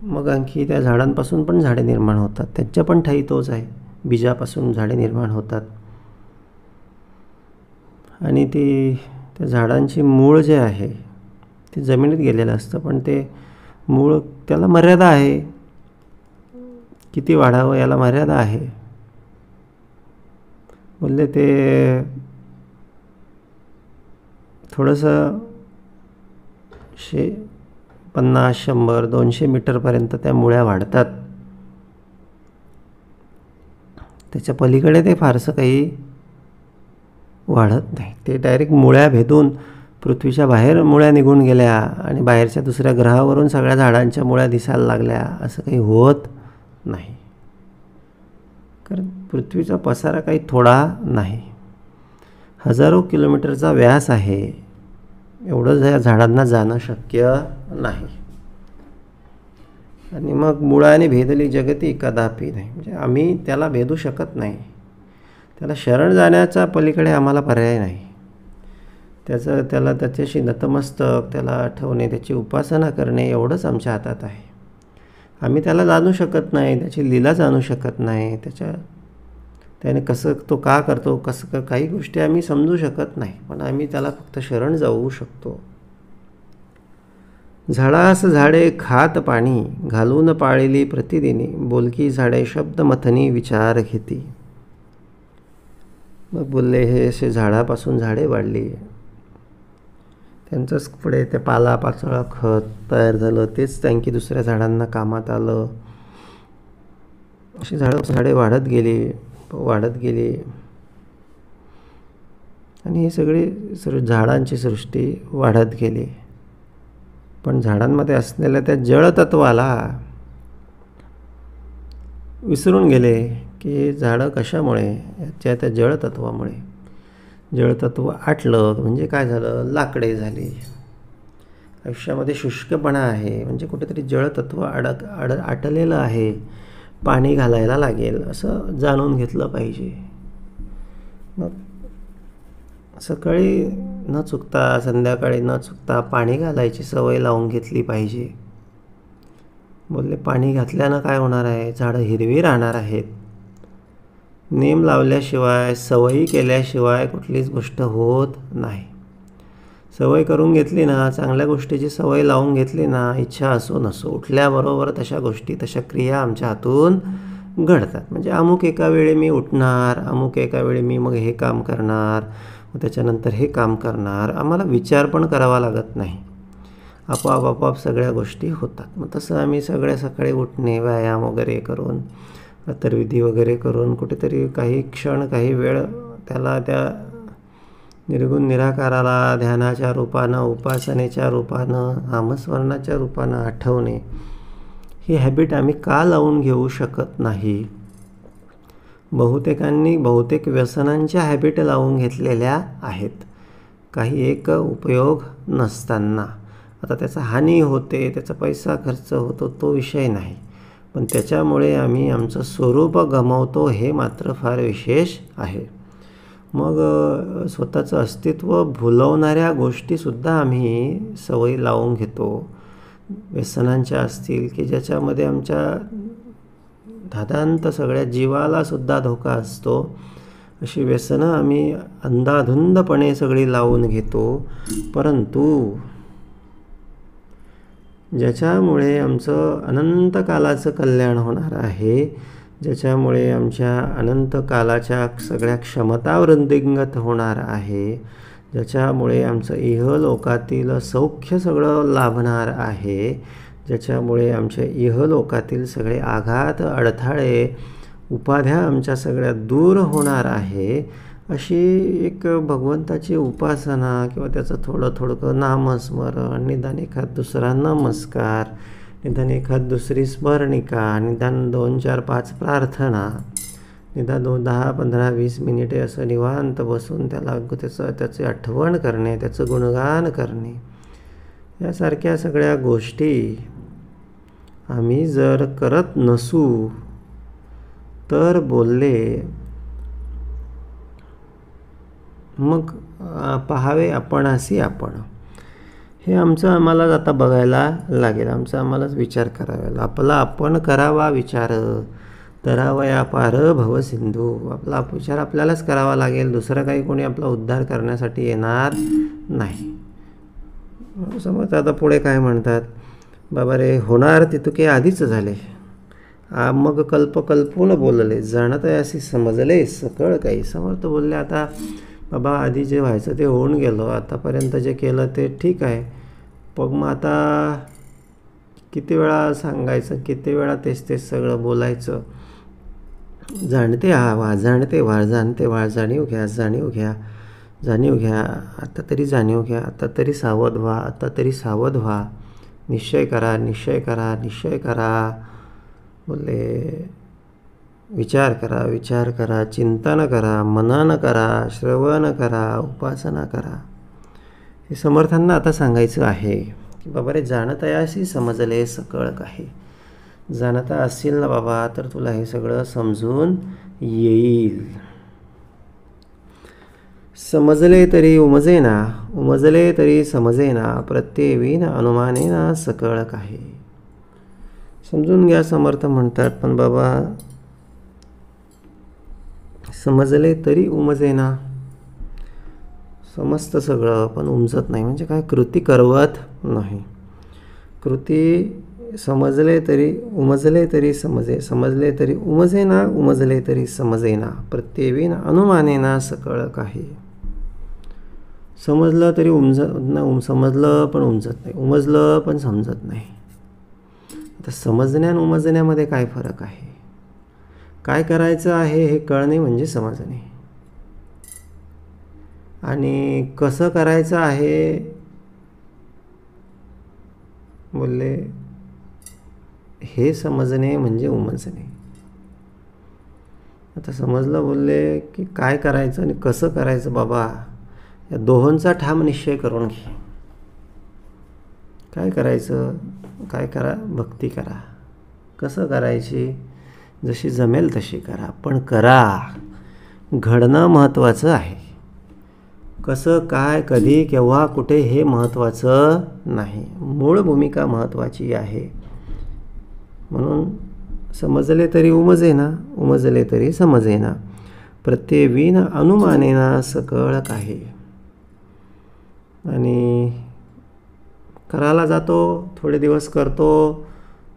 मग आणखी त्या झाडांपासून पण झाडे निर्माण होतात, त्यांच्या पण ठायी तोच आहे. बीजापासून झाडे निर्माण होतात आणि त्या झाडांची मूळ जे आहे ते जमिनीत गेलेलं असतं, पण ते मूळ त्याला मर्यादा आहे, किती वाढावं याला मर्यादा आहे. बोलले ते थोडंसं 50, 100, 200 मीटरपर्यंत त्या मुळ्या वाढतात. त्याच्या पलीकडे ते फारसं काही वाढत नाही. ते डायरेक्ट मुळ्या भेदून पृथ्वीच्या बाहेर मुळ्या निघून गेल्या आणि बाहेरच्या दुसऱ्या ग्रहावरून सगळ्या झाडांच्या मुळ्या दिसायला लागल्या, असं काही होत नाही. कारण पृथ्वीचा पसारा काही थोडा नाही, हजारो किलोमीटरचा व्यास आहे. एवढं या झाडांना जाणं शक्य नाही. आणि मग मुळाने भेदली जगती कदापि नाही, म्हणजे आम्ही त्याला भेदू शकत नाही. त्याला शरण जाण्याचा पलीकडे आम्हाला पर्याय नाही. त्याला त्याच्याशी नतमस्तक, त्याला आठवणे, त्याची उपासना करणे एवढंच आमच्या हातात आहे. आम्ही त्याला जाणू शकत नाही, त्याची लीला जाणू शकत नाही, त्याने कसं तो का करतो, कसं काही गोष्टी आम्ही समजू शकत नाही, पण आम्ही त्याला फक्त शरण जाऊ शकतो. झाडास झाडे खात पाणी, घालून पाळिली प्रतिदिनी, बोलकी झाडे शब्द मथनी विचार घेती. मग बोलले हे असे झाडापासून झाडे वाढली, त्यांचंच पुढे ते पालापाचोळा खत तयार झालं, तेच त्यांची दुसऱ्या झाडांना कामात आलं. अशी झाडे वाढत गेली आणि हे सगळी झाडांची सृष्टी वाढत गेली. पण झाडांमध्ये असलेल्या त्या जळतत्वाला विसरून गेले की झाडं कशामुळे, त्या जळतत्वामुळे. जळतत्व आटलं म्हणजे काय झालं, लाकडे झाली. आयुष्यामध्ये शुष्कपणा आहे म्हणजे कुठेतरी जळतत्व आटलेलं आहे, पाणी घालायला लागेल असं जाणून घेतलं पाहिजे. मग सकाळी न चुकता, संध्याकाळी न चुकता पाणी घालायची सवय लावून घेतली पाहिजे. बोलले पाणी घातल्यानं काय होणार आहे, झाडं हिरवी राहणार आहेत. नेम लावल्याशिवाय, सवयी केल्याशिवाय कुठलीच गोष्ट होत नाही. सवय करून घेतली ना, चांगल्या गोष्टीची सवय लावून घेतली ना, इच्छा असो नसो, उठल्याबरोबर तशा गोष्टी, तशा क्रिया आमच्या हातून घडतात. म्हणजे अमुक एका वेळी मी उठणार, अमुक एका वेळी मी मग हे काम करणार, मग त्याच्यानंतर हे काम करणार. आम्हाला विचार पण करावा लागत नाही, आपोआप सगळ्या गोष्टी होतात. मग तसं आम्ही सकाळी उठणे, व्यायाम वगैरे करून, अतर्विधी वगैरे करून, कुठेतरी काही क्षण, काही वेळ त्याला त्या निर्गुण निराकाराला ध्यानाच्या रूपानं, उपासनेच्या रूपानं, नामस्मरणाच्या रूपानं आठवणे, ही हॅबिट आम्ही का लावून घेऊ शकत नाही? बहुतेकांनी बहुतेक व्यसनांच्या हॅबिट लावून घेतलेल्या आहेत, काही एक उपयोग नसताना. आता त्याचा हानी होते, त्याचा पैसा खर्च होतो, तो विषय नाही, पण त्याच्यामुळे आम्ही आमचं स्वरूप गमावतो, हे मात्र फार विशेष आहे. मग स्वतःचं अस्तित्व भुलवणाऱ्या गोष्टीसुद्धा आम्ही सवयी लावून घेतो. व्यसनांच्या असतील की ज्याच्यामध्ये आमच्या धादांत सगळ्या जीवालासुद्धा धोका असतो, अशी व्यसनं आम्ही अंधाधुंदपणे सगळी लावून घेतो. परंतु ज्याच्यामुळे आमचं अनंत कालाचं कल्याण होणार आहे, ज्याच्यामुळे आमच्या अनंत कालाच्या सगळ्या क्षमता वृद्धिंगत होणार आहे, ज्याच्यामुळे आमचं इहलोकातील सौख्य सगळं लाभणार आहे, ज्याच्यामुळे आमच्या इहलोकातील सगळे आघात, अडथळे, उपाध्या आमच्या सगळ्या दूर होणार आहे, अशी एक भगवंताची उपासना किंवा त्याचं थोडं नामस्मरण, निदान एखाद दुसरा नमस्कार, निदान एखाद दुसरी स्मरणिका, निदान 2, 4, 5 प्रार्थना, निदान 10, 15, 20 मिनिटे असं निवांत बसून त्याची आठवण करणे, त्याचं गुणगान करणे, यासारख्या सगळ्या गोष्टी आम्ही जर करत नसू तर बोलले मग पहावे आपणासी आपण. हे आम्हाला आता बघायला लागेल. आम्हालाच विचार करावा. आपला आपण करावा विचार, तरावया पार भव सिंधू. आपला विचार आपल्यालाच करावा लागेल. दुसरं काही कोणी आपला उद्धार करण्यासाठी येणार नाही. समज आता पुढे काय म्हणतात, बाबा रे होणार ते तुके आधीच झाले, मग कल्पून बोलले, जाणत अशी समजले सकळ काही. समर्थ बोलले, आता बाबा आधी जे व्हायचं ते होऊन गेलं, आतापर्यंत जे केलं ते ठीक आहे, पण मग आता किती वेळा सांगायचं, किती वेळा तेच सगळं बोलायचं. जाणते वा जाणते वाळ, जाणते वाळ, जाणीव घ्या, आता तरी जाणीव घ्या, आता तरी सावध व्हा, निश्चय करा. बोलले विचार करा, चिंतन करा, मनन करा, श्रवण करा, उपासना करा. हे समर्थांना आता सांगायचं आहे की बाबा रे जाणत याशी समजले सकळ काही. जाणता असेल ना बाबा तर तुला हे सगळं समजून येईल. समजले तरी उमजले तरी समजेना, प्रत्येवीन अनुमानेना सकळ काही. समजून घ्या समर्थ म्हणतात, पण बाबा समजले तरी उमजेना. समजतं सगळं पण उमजत नाही. म्हणजे काय, कृती करवत नाही. कृती समजले तरी समजले तरी समजेना, प्रत्येवीन अनुमानेना सकळ काही. समजलं तरी समजलं पण उमजत नाही, उमजलं पण समजत नाही. आता समजण्या आणि उमजण्यामध्ये काय फरक आहे? काय करायचं आहे हे कळणे म्हणजे समजणे, आणि कसं करायचं आहे बोलले हे समजणे म्हणजे उमजणे. आता समजलं बोलले की काय करायचं आणि कसं करायचं, बाबा या दोहोंचा ठाम निश्चय करून घे. काय करायचं, काय करा, भक्ती करा. कसं करायची, जशी जमेल तशी करा, पण करा. घडणं महत्त्वाचं आहे. कसं, काय, कधी, केव्हा, कुठे हे महत्त्वाचं नाही. मूळ भूमिका महत्त्वाची आहे. म्हणून समजले तरी उमजले तरी समजेना, प्रत्येवीन अनुमानेना सकळ काही. आणि करायला जातो, थोडे दिवस करतो,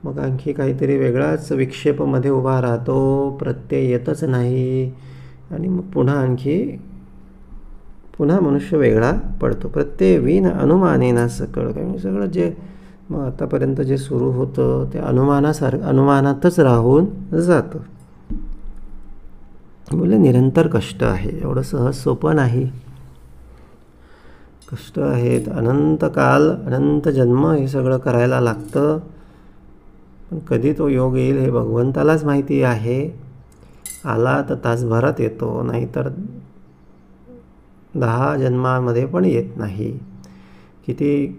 मग आणखी काहीतरी वेगळाच विक्षेपामध्ये उभा राहतो, प्रत्यय येतच नाही, आणि मग पुन्हा मनुष्य वेगळा पडतो. प्रत्येवीन अनुमानेना सकळ काही. सगळं जे मग आतापर्यंत जे सुरू होतं ते अनुमानातच राहून जातं. बोले निरंतर कष्ट आहे, एवढं सहज सोपं नाही. कष्ट आहेत, अनंत काल, अनंत जन्म हे सगळं करायला लागतं. पण कधी तो योग येईल हे भगवंतालाच माहिती आहे. आला तर तासभरात येतो, नाहीतर 10 जन्मामध्ये पण येत नाही.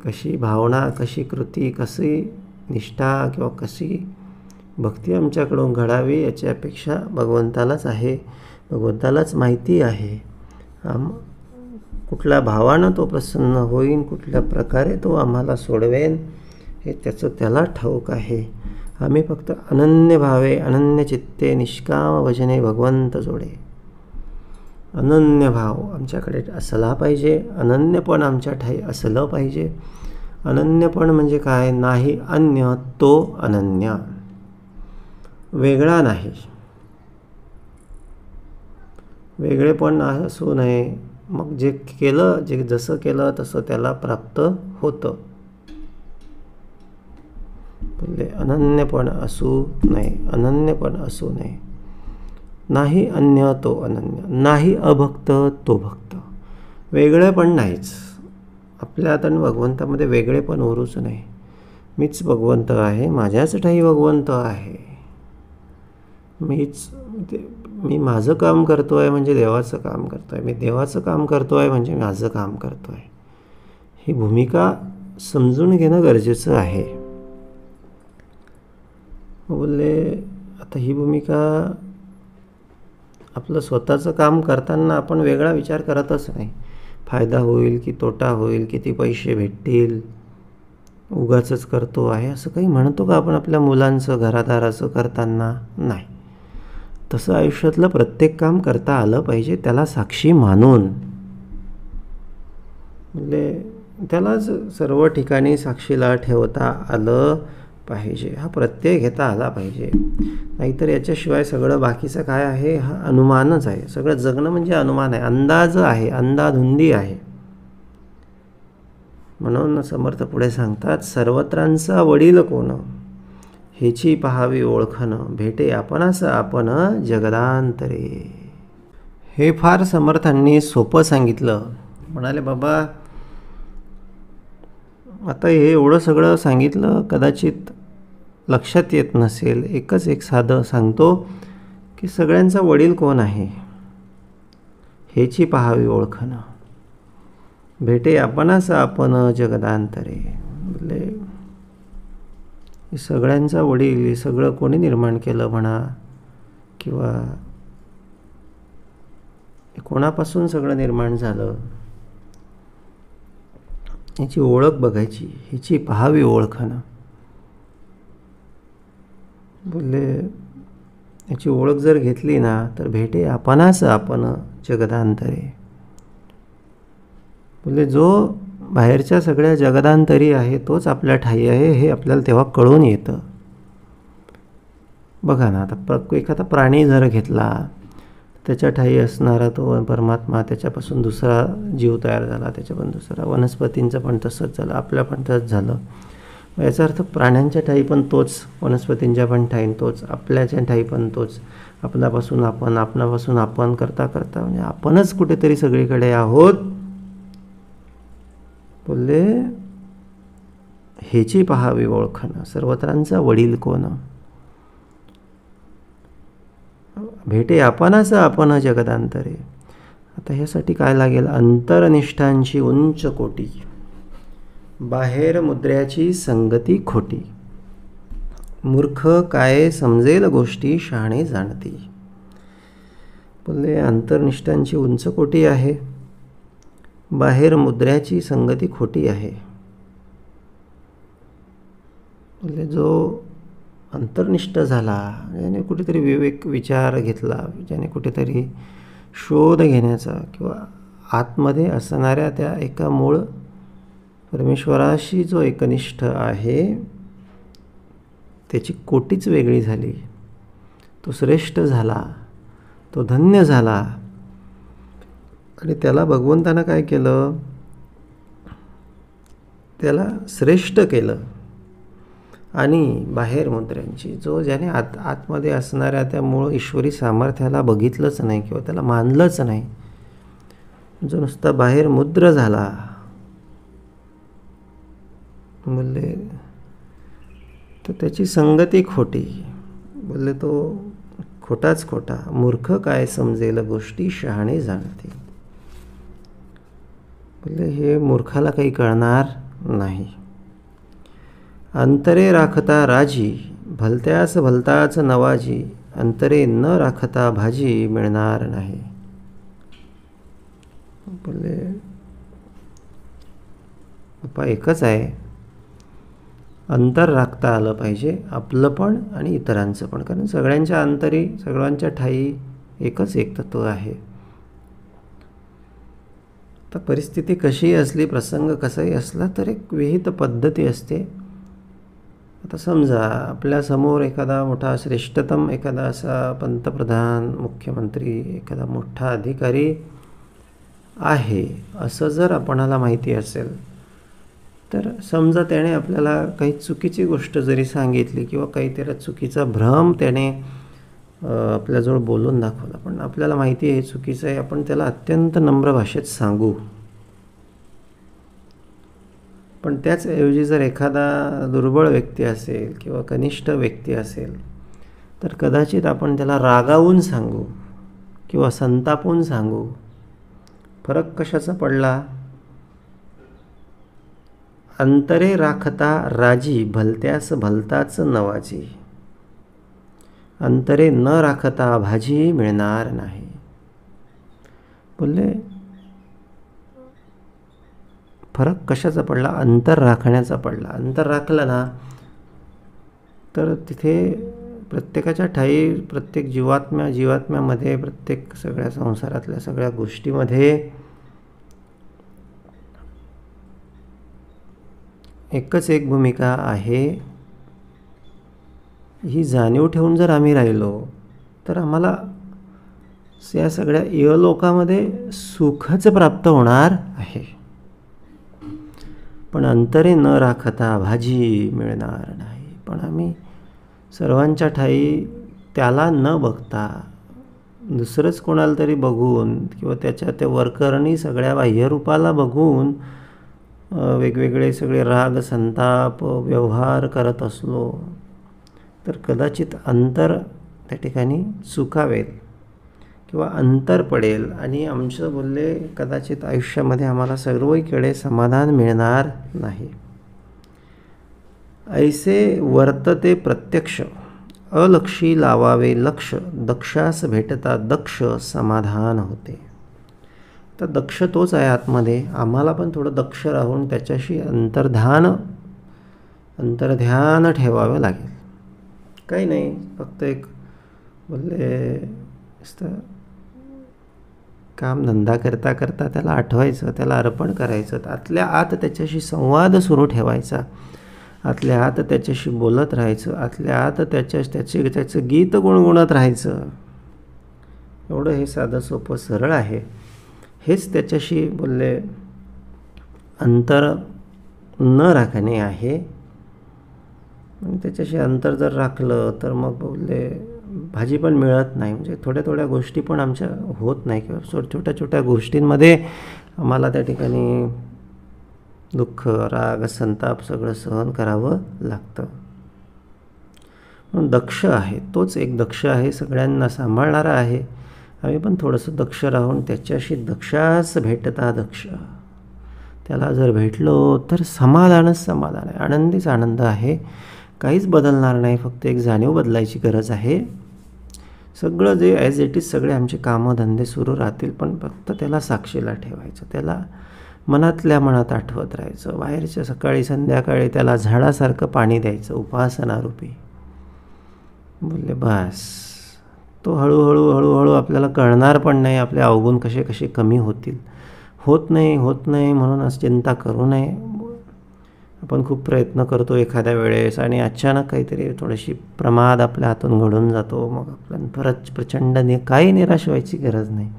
कशी भावना, कशी कृती, कशी निष्ठा किंवा कशी भक्ती आमच्याकडून घडावी याची अपेक्षा भगवंतालाच आहे, भगवंतालाच माहिती आहे. कुठल्या भावानं तो प्रसन्न होईन, कुठल्या प्रकारे तो आम्हाला सोडवेन हे त्याला ठाऊक आहे. आम्ही फक्त अनन्य भावे, अनन्य चित्ते, निष्काम वचने भगवंत जोडे. अनन्य भाव आमच्याकडे असला पाहिजे, अनन्यपण आमच्या ठाई असलं पाहिजे. अनन्यपण म्हणजे काय, नाही अन्य तो अनन्य, वेगळा नाही. वेगळेपण असू नये. मग जे जसं केलं तसं त्याला प्राप्त होतं. बोलले अनन्यपण असू नये. नाही अन्य तो अनन्य, नाही अभक्त तो भक्त. वेगळे पण नाहीच आपल्यात आणि भगवंतामध्ये, वेगळे पण उरूच नाही. मीच भगवंत आहे, माझ्याच ठाई भगवंत आहे. मी माझं काम करतो आहे म्हणजे देवाचं काम करतो आहे, मी देवाचं काम करतो आहे म्हणजे माझं काम करतो आहे. ही भूमिका समजून घेणं गरजेचं आहे. बोलले आता ही भूमिका, आपलं स्वतःचं काम करताना आपण वेगळा विचार करतच नाही. फायदा होईल की तोटा होईल, किती पैसे भेटतील, उगाचच करतो आहे असं काही म्हणतो का आपण आपल्या मुलांचं घरादाराचं करताना? नाही. तसं आयुष्यातलं प्रत्येक काम करता आलं पाहिजे, त्याला साक्षी मानून. म्हणजे त्यालाच सर्व ठिकाणी साक्षीला ठेवता आलं पाहिजे, हा प्रत्यय घेता आला पाहिजे. नाहीतर याच्याशिवाय सगळं बाकीचं काय आहे, हा अनुमानच आहे. सगळं जगणं म्हणजे अनुमान आहे, अंदाज आहे, अंधाधुंदी आहे. म्हणून समर्थ पुढे सांगतात, सर्वत्रांचा वडील कोण, हेची पहावी ओळखन, भेटे आपणास आपण जगदांतरे. हे फार समर्थांनी सोपं सांगितलं. म्हणाले बाबा आता हे एवढं सगळं सांगितलं कदाचित लक्षात येत नसेल. एकच एक साधं सांगतो की सगळ्यांचा वडील कोण आहे, हेची पहावी ओळखन, भेटे आपणास आपण जगदांतरे. म्हणजे सगळ्यांचा वडील, हे सगळं कोणी निर्माण केलं म्हणा, किंवा कोणापासून सगळं निर्माण झालं, याची ओळख बघायची, हिची पहावी ओळखन. बोलले याची ओळख जर घेतली ना तर भेटे आपणास आपण जगदांतरे. बोलले जो बाहेरच्या सगळ्या जगदांतरी आहे तोच आपल्या ठाई आहे, हे आपल्याला तेव्हा कळून येतं. बघा ना, आता एखादा प्राणी जर घेतला, त्याच्या ठाई असणारा तो परमात्मा, त्याच्यापासून दुसरा जीव तयार झाला, त्याच्यापासून दुसरा, वनस्पतींचं पण तसंच झालं, आपल्या पण तसंच झालं. याचा अर्थ प्राण्यांच्या ठाई पण तोच, वनस्पतींच्या पण ठाई तोच, आपल्याच्या ठाई पण तोच. आपल्यापासून आपण, आपणापासून आपण करता करता म्हणजे आपणच कुठेतरी सगळीकडे आहोत. बोलले हेची पहावी ओळखन, सर्वत्रांचा वडील कोण, भेटे आपणास आपण जगदांतरे. आता ह्यासाठी काय लागेल, अंतरनिष्ठांची उंच कोटी, बाहेर मुद्र्याची संगती खोटी, मूर्ख काय समजेल गोष्टी शहाणे जाणती. बोलले अंतरनिष्ठांची उंच कोटी आहे, बाहेर मुद्र्याची संगती खोटी आहे. बोलले जो अंतर्निष्ठ झाला, ज्याने कुठेतरी विवेक विचार घेतला, ज्याने कुठेतरी शोध घेण्याचा, किंवा आतमध्ये असणाऱ्या त्या एका मूळ परमेश्वराशी जो एकनिष्ठ आहे, त्याची कोटीच वेगळी झाली, तो श्रेष्ठ झाला, तो धन्य झाला. आणि त्याला भगवंतानं काय केलं, त्याला श्रेष्ठ केलं. आणि बाहेर मुद्र्यांची, जो ज्याने आतमध्ये असणाऱ्या त्या मूळ ईश्वरी सामर्थ्याला बघितलंच नाही किंवा त्याला मानलंच नाही, जो नुसता बाहेर मुद्र झाला, बोलले तर त्याची संगती खोटी. बोलले तो खोटाच खोटा, मूर्ख काय समजेल गोष्टी शहाणे जाणते. बोलले हे मूर्खाला काही कळणार नाही. अंतरे राखता राजी, भलत्यास भलताच नवाजी, अंतरे न राखता भाजी मिळणार नाही. बोलले उपाय एकच आहे, अंतर राखता आलं पाहिजे, आपलं पण आणि इतरांचं पण. कारण सगळ्यांच्या अंतरी, सगळ्यांच्या ठाई एकच एक तत्व आहे. तर परिस्थिती कशीही असली, प्रसंग कसाही असला, तर एक विहित पद्धती असते. आता समजा आपल्यासमोर एखादा मोठा श्रेष्ठतम, एखादा असा पंतप्रधान, मुख्यमंत्री, एखादा मोठा अधिकारी आहे, असं जर आपणाला माहिती असेल, तर समजा त्याने आपल्याला काही चुकीची गोष्ट जरी सांगितली, किंवा काही त्याला चुकीचा भ्रम त्याने आपल्याजवळ बोलून दाखवला, पण आपल्याला माहिती आहे हे चुकीचं आहे, आपण त्याला अत्यंत नम्र भाषेत सांगू. पण त्याचऐवजी जर एखादा दुर्बळ व्यक्ती असेल किंवा कनिष्ठ व्यक्ती असेल तर कदाचित आपण त्याला रागावून सांगू किंवा संतापून सांगू. फरक कशाचा पडला? अंतरे राखता राजी, भलत्यास भलताच नवाजी. अंतरे न राखता भाजी मिळणार नाही. बोलले फरक कशाचा पडला? अंतर राखण्याचा पडला. अंतर राखलं ना तर तिथे प्रत्येकाच्या ठायी, प्रत्येक जीवात्म्यामध्ये, प्रत्येक सगळ्या संसारातल्या सगळ्या गोष्टीमध्ये एकच एक भूमिका आहे. ही जाणीव ठेवून जर आम्ही राहिलो तर आम्हाला या सगळ्या इहलोकामध्ये सुखच प्राप्त होणार आहे. पण अंतरे न राखता भाजी मिळणार नाही. पण आम्ही सर्वांच्या ठायी त्याला न बघता दुसरंच कोणाला तरी बघून किंवा त्याच्या त्या वरकरणी सगळ्या बाह्यरूपाला बघून वेगवेगळे सगळे राग संताप व्यवहार करत असलो तर कदाचित अंतर त्या ठिकाणी चुकावेल किंवा अंतर पडेल आणि आमचं बोलले कदाचित आयुष्यामध्ये आम्हाला सर्वकडे समाधान मिळणार नाही. ऐसे वर्तते प्रत्यक्ष, अलक्षी लावावे लक्ष, दक्षास भेटता दक्ष समाधान होते. तर दक्ष तोच आहे आतमध्ये. आम्हाला पण थोडं दक्ष राहून त्याच्याशी अंतर्ध्यान ठेवावं लागेल. काही नाही, फक्त एक बोलले काम धंदा करता करता त्याला आठवायचं, त्याला अर्पण करायचं, आतल्या आत त्याच्याशी संवाद सुरू ठेवायचा, आतल्या आत त्याच्याशी बोलत राहायचं, आतल्या आत त्याचं गीत गुणगुणत राहायचं. एवढं हे साधं सोपं सरळ आहे. हेच त्याच्याशी बोलले अंतर न राखणे आहे. आणि त्याच्याशी अंतर जर राखलं तर मग बोलले भाजी पण मिळत नाही. म्हणजे थोड्या थोड्या गोष्टी पण आमच्या होत नाही किंवा छोट्या छोट्या गोष्टींमध्ये आम्हाला त्या ठिकाणी दुःख राग संताप सगळं सहन करावं लागतं. म्हणून दक्ष आहे, तोच एक दक्ष आहे, सगळ्यांना सांभाळणारा आहे. आम्ही पण थोडंसं दक्ष राहून त्याच्याशी दक्षास भेटता दक्ष, त्याला जर भेटलो तर समाधानच समाधान आहे, आनंदीच आनंद आहे. काहीच बदलणार नाही, फक्त एक जाणीव बदलायची गरज आहे. सगळं जे ॲज इट इज सगळे आमचे कामं धंदे सुरू राहतील, पण फक्त त्याला साक्षीला ठेवायचं, त्याला मनातल्या मनात आठवत राहायचं. बाहेरच्या सकाळी संध्याकाळी त्याला झाडासारखं पाणी द्यायचं उपासनारूपी. बोलले बस, तो हळूहळू आपल्याला कळणार पण नाही आपले अवगुण कसे कसे कमी होतील. होत नाही म्हणून आज चिंता करू नये. आपण खूप प्रयत्न करतो एखाद्या वेळेस आणि अचानक काहीतरी थोडीशी प्रमाद आपल्या हातून घडून जातो, मग आपल्याला परत प्रचंड काही निराश व्हायची गरज नाही.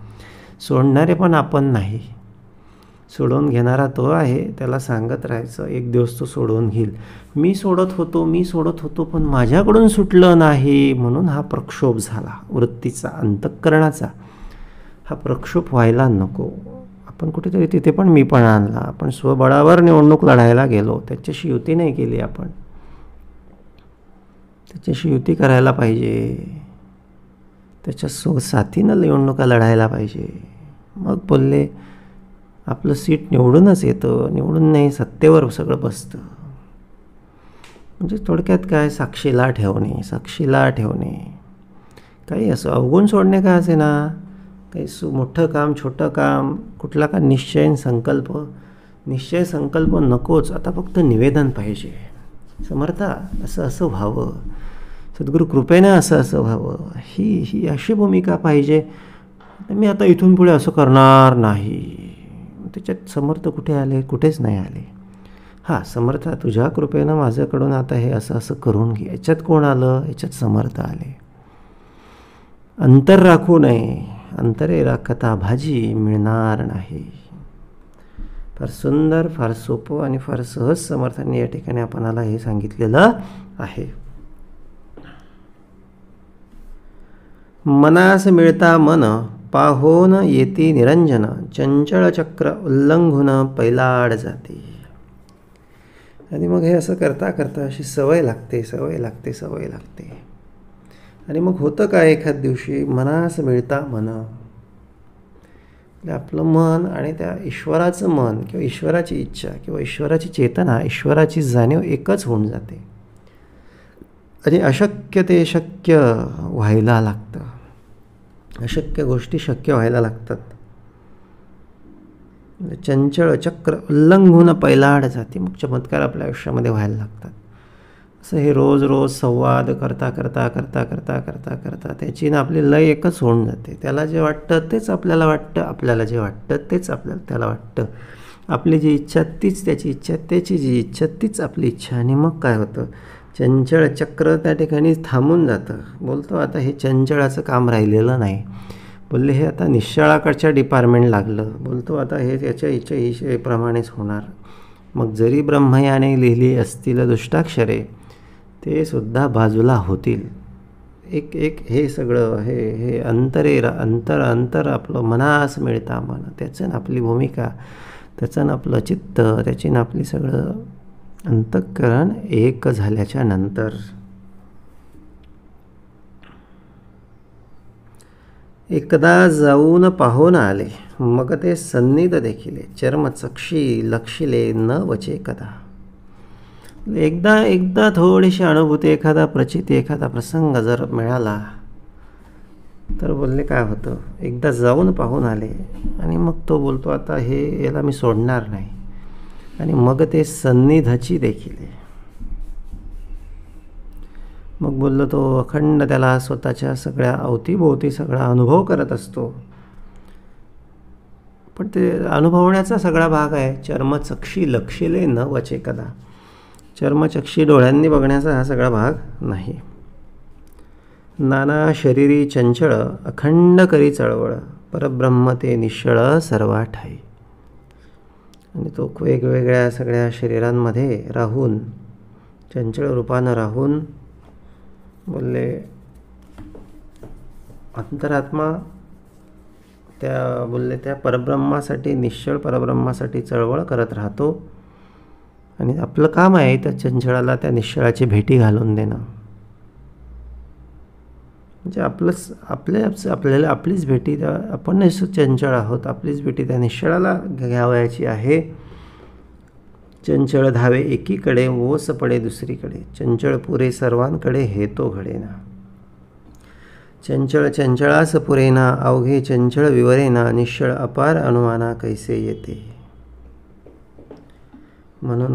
सोडणारे पण आपण नाही, सोडवून घेणारा तो आहे. त्याला सांगत राहायचं, एक दिवस तो सोडवून घेईल. मी सोडत होतो पण माझ्याकडून सुटलं नाही, म्हणून हा प्रक्षोभ झाला वृत्तीचा, अंतःकरणाचा. हा प्रक्षोभ व्हायला नको. आपण कुठेतरी तिथे पण मी पण आणला. आपण स्वबळावर निवडणूक लढायला गेलो, त्याच्याशी युती नाही केली. आपण त्याच्याशी युती करायला पाहिजे, त्याच्या साथीनं निवडणुका लढायला पाहिजे. मग बोलले आपलं सीट निवडूनच येतं, निवडून नाही सत्तेवर सगळं बसतं. म्हणजे थोडक्यात काय, साक्षीला ठेवणे. काही असं अवगुण सोडणे का असे ना, काही मोठं काम छोटं काम, कुठला का निश्चय संकल्प नकोच. आता फक्त निवेदन पाहिजे, समर्था असं व्हावं, सद्गुरू कृपेनं असं व्हावं, ही अशी भूमिका पाहिजे. मी आता इथून पुढे असं करणार नाही. त्याच्यात समर्थ कुठे आले? कुठेच नाही आले. हां, समर्थ तुझ्या कृपेनं माझ्याकडून आता हे असं करून घे. याच्यात कोण आलं? याच्यात समर्थ आले. अंतर राखू नये, अंतरे राखता भाजी मिळणार नाही. फार सुंदर, फार सोपं आणि फार सहज समर्थांनी या ठिकाणी आपणाला हे सांगितलेलं आहे. मनास मिळता मन पाहोन येती निरंजन चंचळ चक्र उल्लंघून पैलाड जाते. आणि मग हे असं करता करता अशी सवय लागते सवय लागते सवय लागते. आणि मग होतं काय, एखाद दिवशी मनास मिळता मन, आपलं मन आणि त्या ईश्वराचं मन किंवा ईश्वराची इच्छा किंवा ईश्वराची चेतना, ईश्वराची जाणीव एकच होऊन जाते. आणि अशक्य ते शक्य व्हायला लागतं. अशक्य गोष्टी शक्य व्हायला लागतात. चंचळ चक्र उल्लंघून पैलाड जाते. मग चमत्कार आपल्या आयुष्यामध्ये व्हायला लागतात. असं हे रोज रोज संवाद करता करता करता करता करता करता त्याची ना आपली लय एकच होऊन जाते. त्याला जे वाटतं तेच आपल्याला वाटतं, आपल्याला जे वाटतं तेच त्याला वाटतं. आपली जी इच्छा तीच त्याची इच्छा, त्याची जी इच्छा तीच आपली इच्छा. आणि मग काय होतं, चंचळ चक्र त्या ठिकाणी थांबून जातं. बोलतो आता हे चंचळाचं काम राहिलेलं नाही. बोलले हे आता निश्चळाकडच्या डिपार्टमेंट लागलं. बोलतो आता हे त्याच्या इच्छेप्रमाणेच होणार. मग जरी ब्रह्मयाने लिहिली असतील दुष्टाक्षरे ते सुद्धा बाजूला होतील. एक एक हे सगळं हे अंतर आपलं मनास मिळता मन, त्याचं ना आपली भूमिका, त्याचं ना आपलं चित्त, त्याची ना आपली सगळं अंतःकरण एक झाल्याच्या नंतर एकदा जाऊन पाहून आले मग ते सन्निध देखिले चर्मचक्षी लक्षिले न वचे कदा. एकदा थोडीशी अनुभूती, एखादा प्रचिती, एखादा प्रसंग जर मिळाला तर बोलले काय होतं, एकदा जाऊन पाहून आले आणि मग तो बोलतो आता हे याला मी सोडणार नाही. आणि मग ते सन्निधची देखील. मग बोललो तो अखंड त्याला स्वतःच्या सगळ्या अवतीभोवती सगळा अनुभव करत असतो. पण ते अनुभवण्याचा सगळा भाग आहे. चर्मचक्षी लक्षिले न वचे कदा. चर्मचक्षी डोळ्यांनी बघण्याचा हा सगळा भाग नाही. नाना शरीरी चंचळ अखंड करी चळवळ परब्रह्म ते निश्चळ सर्वा ठाई. आणि तो वेगवेगळ्या सगळ्या शरीरांमध्ये राहून, चंचळ रूपानं राहून बोलले अंतरात्मा त्या परब्रह्मासाठी, निश्चळ परब्रह्मासाठी चळवळ करत राहतो. आणि आपलं काम आहे त्या चंचळाला त्या निश्चळाची भेटी घालून देणं. म्हणजे आपल्याला आपलीच भेटी, आपण चंचळ आहोत, आपलीच भेटी त्या निश्चळाला घ्यावयाची आहे. चंचळ धावे एकीकडे ओस पडे दुसरीकडे चंचळ पुरे सर्वांकडे हे तो घडेना. चंचळ चंचळास पुरेना अवघे चंचळ विवरेना निश्चळ अपार अनुमाना कैसे येते. म्हणून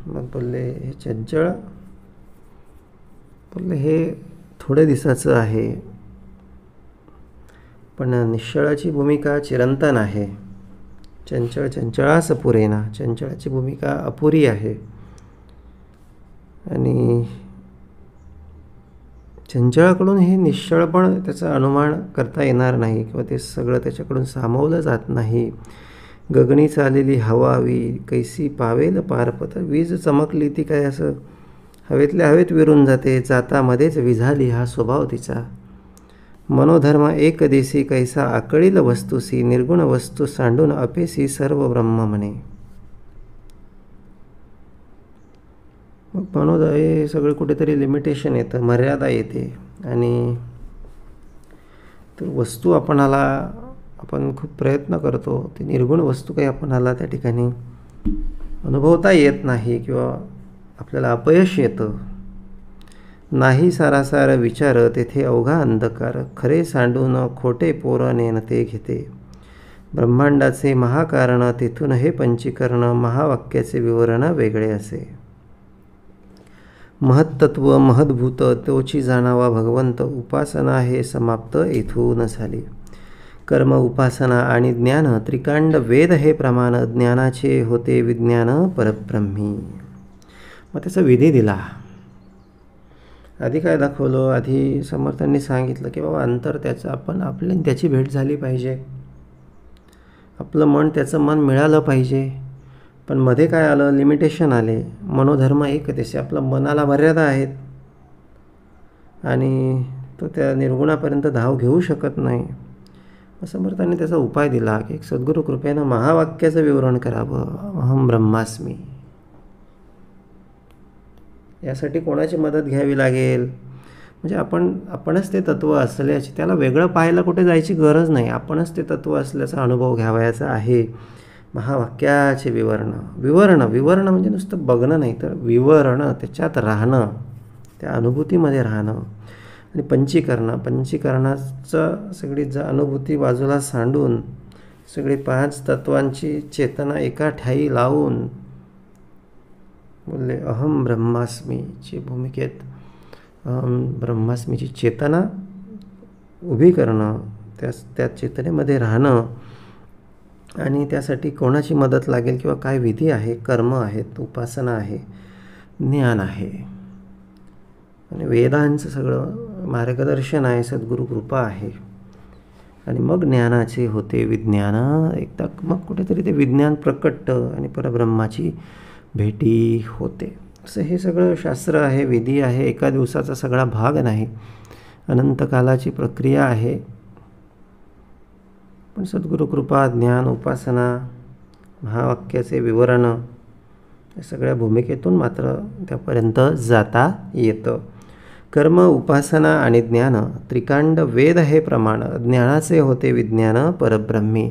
मग बोलले हे चंचळ, बोलले हे थोडे दिवसाचं आहे, पण निश्चळाची भूमिका चिरंतन आहे. चंचळ चंचळास पुरेना, चंचळाची भूमिका अपुरी आहे. आणि चंचळाकडून हे निश्चळ पण त्याचं अनुमान करता येणार नाही किंवा ते सगळं त्याच्याकडून सामावलं जात नाही. गगनी चालेली हवावी कैसी पावेल पारपत. वीज चमकली ती काय असं हवेतल्या हवेत विरून जाते, जातामध्येच विझाली हा स्वभाव तिचा. मनोधर्म एक देसी कैसा आकळील वस्तूसी निर्गुण वस्तू सांडून अपेसी सर्व ब्रह्म म्हणे. मग हे सगळं कुठेतरी लिमिटेशन येतं, मर्यादा येते. आणि तर वस्तू आपण खूप प्रयत्न करतो, ती निर्गुण वस्तू काही आपणाला त्या ठिकाणी अनुभवता येत नाही किंवा आपल्याला अपयश येतं. नाही सारासार विचार तेथे अवघा अंधकार खरे सांडून खोटे पोर नेन ते घेते. ब्रह्मांडाचे महाकारण तेथून हे पंचीकरण महावाक्याचे विवरण वेगळे असे. महत्त्व महद्भूत तोची जाणावा भगवंत उपासना हे समाप्त येथून झाली. कर्म उपासना आणि ज्ञान त्रिकांड वेद हे प्रमाण ज्ञानाचे होते विज्ञान परब्रह्मी. मग त्याचा विधी दिला. आधी काय दाखवलं, आधी समर्थांनी सांगितलं की बाबा अंतर त्याचं आपली त्याची भेट झाली पाहिजे, आपलं मन त्याचं मन मिळालं पाहिजे. पण मध्ये काय आलं, लिमिटेशन आले. मनोधर्म एक देशी, आपल्या मनाला मर्यादा आहेत आणि तो त्या निर्गुणापर्यंत धाव घेऊ शकत नाही. समर्थांनी त्याचा उपाय दिला की एक सद्गुरू कृपेनं महावाक्याचं विवरण करावं, अहम ब्रह्मास्मी. यासाठी कोणाची मदत घ्यावी लागेल? म्हणजे आपणच ते तत्त्व असल्याची, त्याला वेगळं पाहायला कुठे जायची गरज नाही. आपणच ते तत्त्व असल्याचा अनुभव घ्यावयाचा आहे. महावाक्याचे विवरण म्हणजे नुसतं बघणं नाही, तर विवरण, त्याच्यात राहणं, त्या अनुभूतीमध्ये राहणं. आणि पंचीकरणाचं सगळी अनुभूती बाजूला सांडून सगळी 5 तत्वांची चेतना एका ठाई लावून बोलले अहम ब्रह्मास्मीची भूमिकेत अहम ब्रह्मास्मीची चेतना उभी करणं, त्या चेतनेमध्ये राहणं. आणि त्यासाठी कोणाची मदत लागेल किंवा काय विधी आहे, कर्म आहेत, उपासना आहे, ज्ञान आहे आणि वेदांचं सगळं मार्गदर्शन आहे, सद्गुरू कृपा आहे. आणि मग ज्ञानाचे होते विज्ञान. एकदा मग कुठेतरी ते विज्ञान प्रकटतं आणि परब्रह्माची भेटी होते. असं हे सगळं शास्त्र आहे, विधी आहे. एका दिवसाचा सगळा भाग नाही, अनंतकालाची प्रक्रिया आहे. पण सद्गुरू कृपा, ज्ञान, उपासना, महावाक्याचे विवरण या सगळ्या भूमिकेतून मात्र त्यापर्यंत जाता येतं. कर्म, उपासना आणि ज्ञान त्रिकांड वेद हे प्रमाण. ज्ञानाचे होते विज्ञान परब्रह्मी.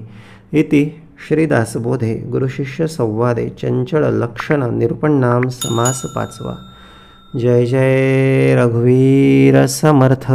इति श्रीदासबोधे गुरुशिष्य संवादे चंचल लक्षण निरूपण नाम समास 5वा. जय जय रघुवीर समर्थ.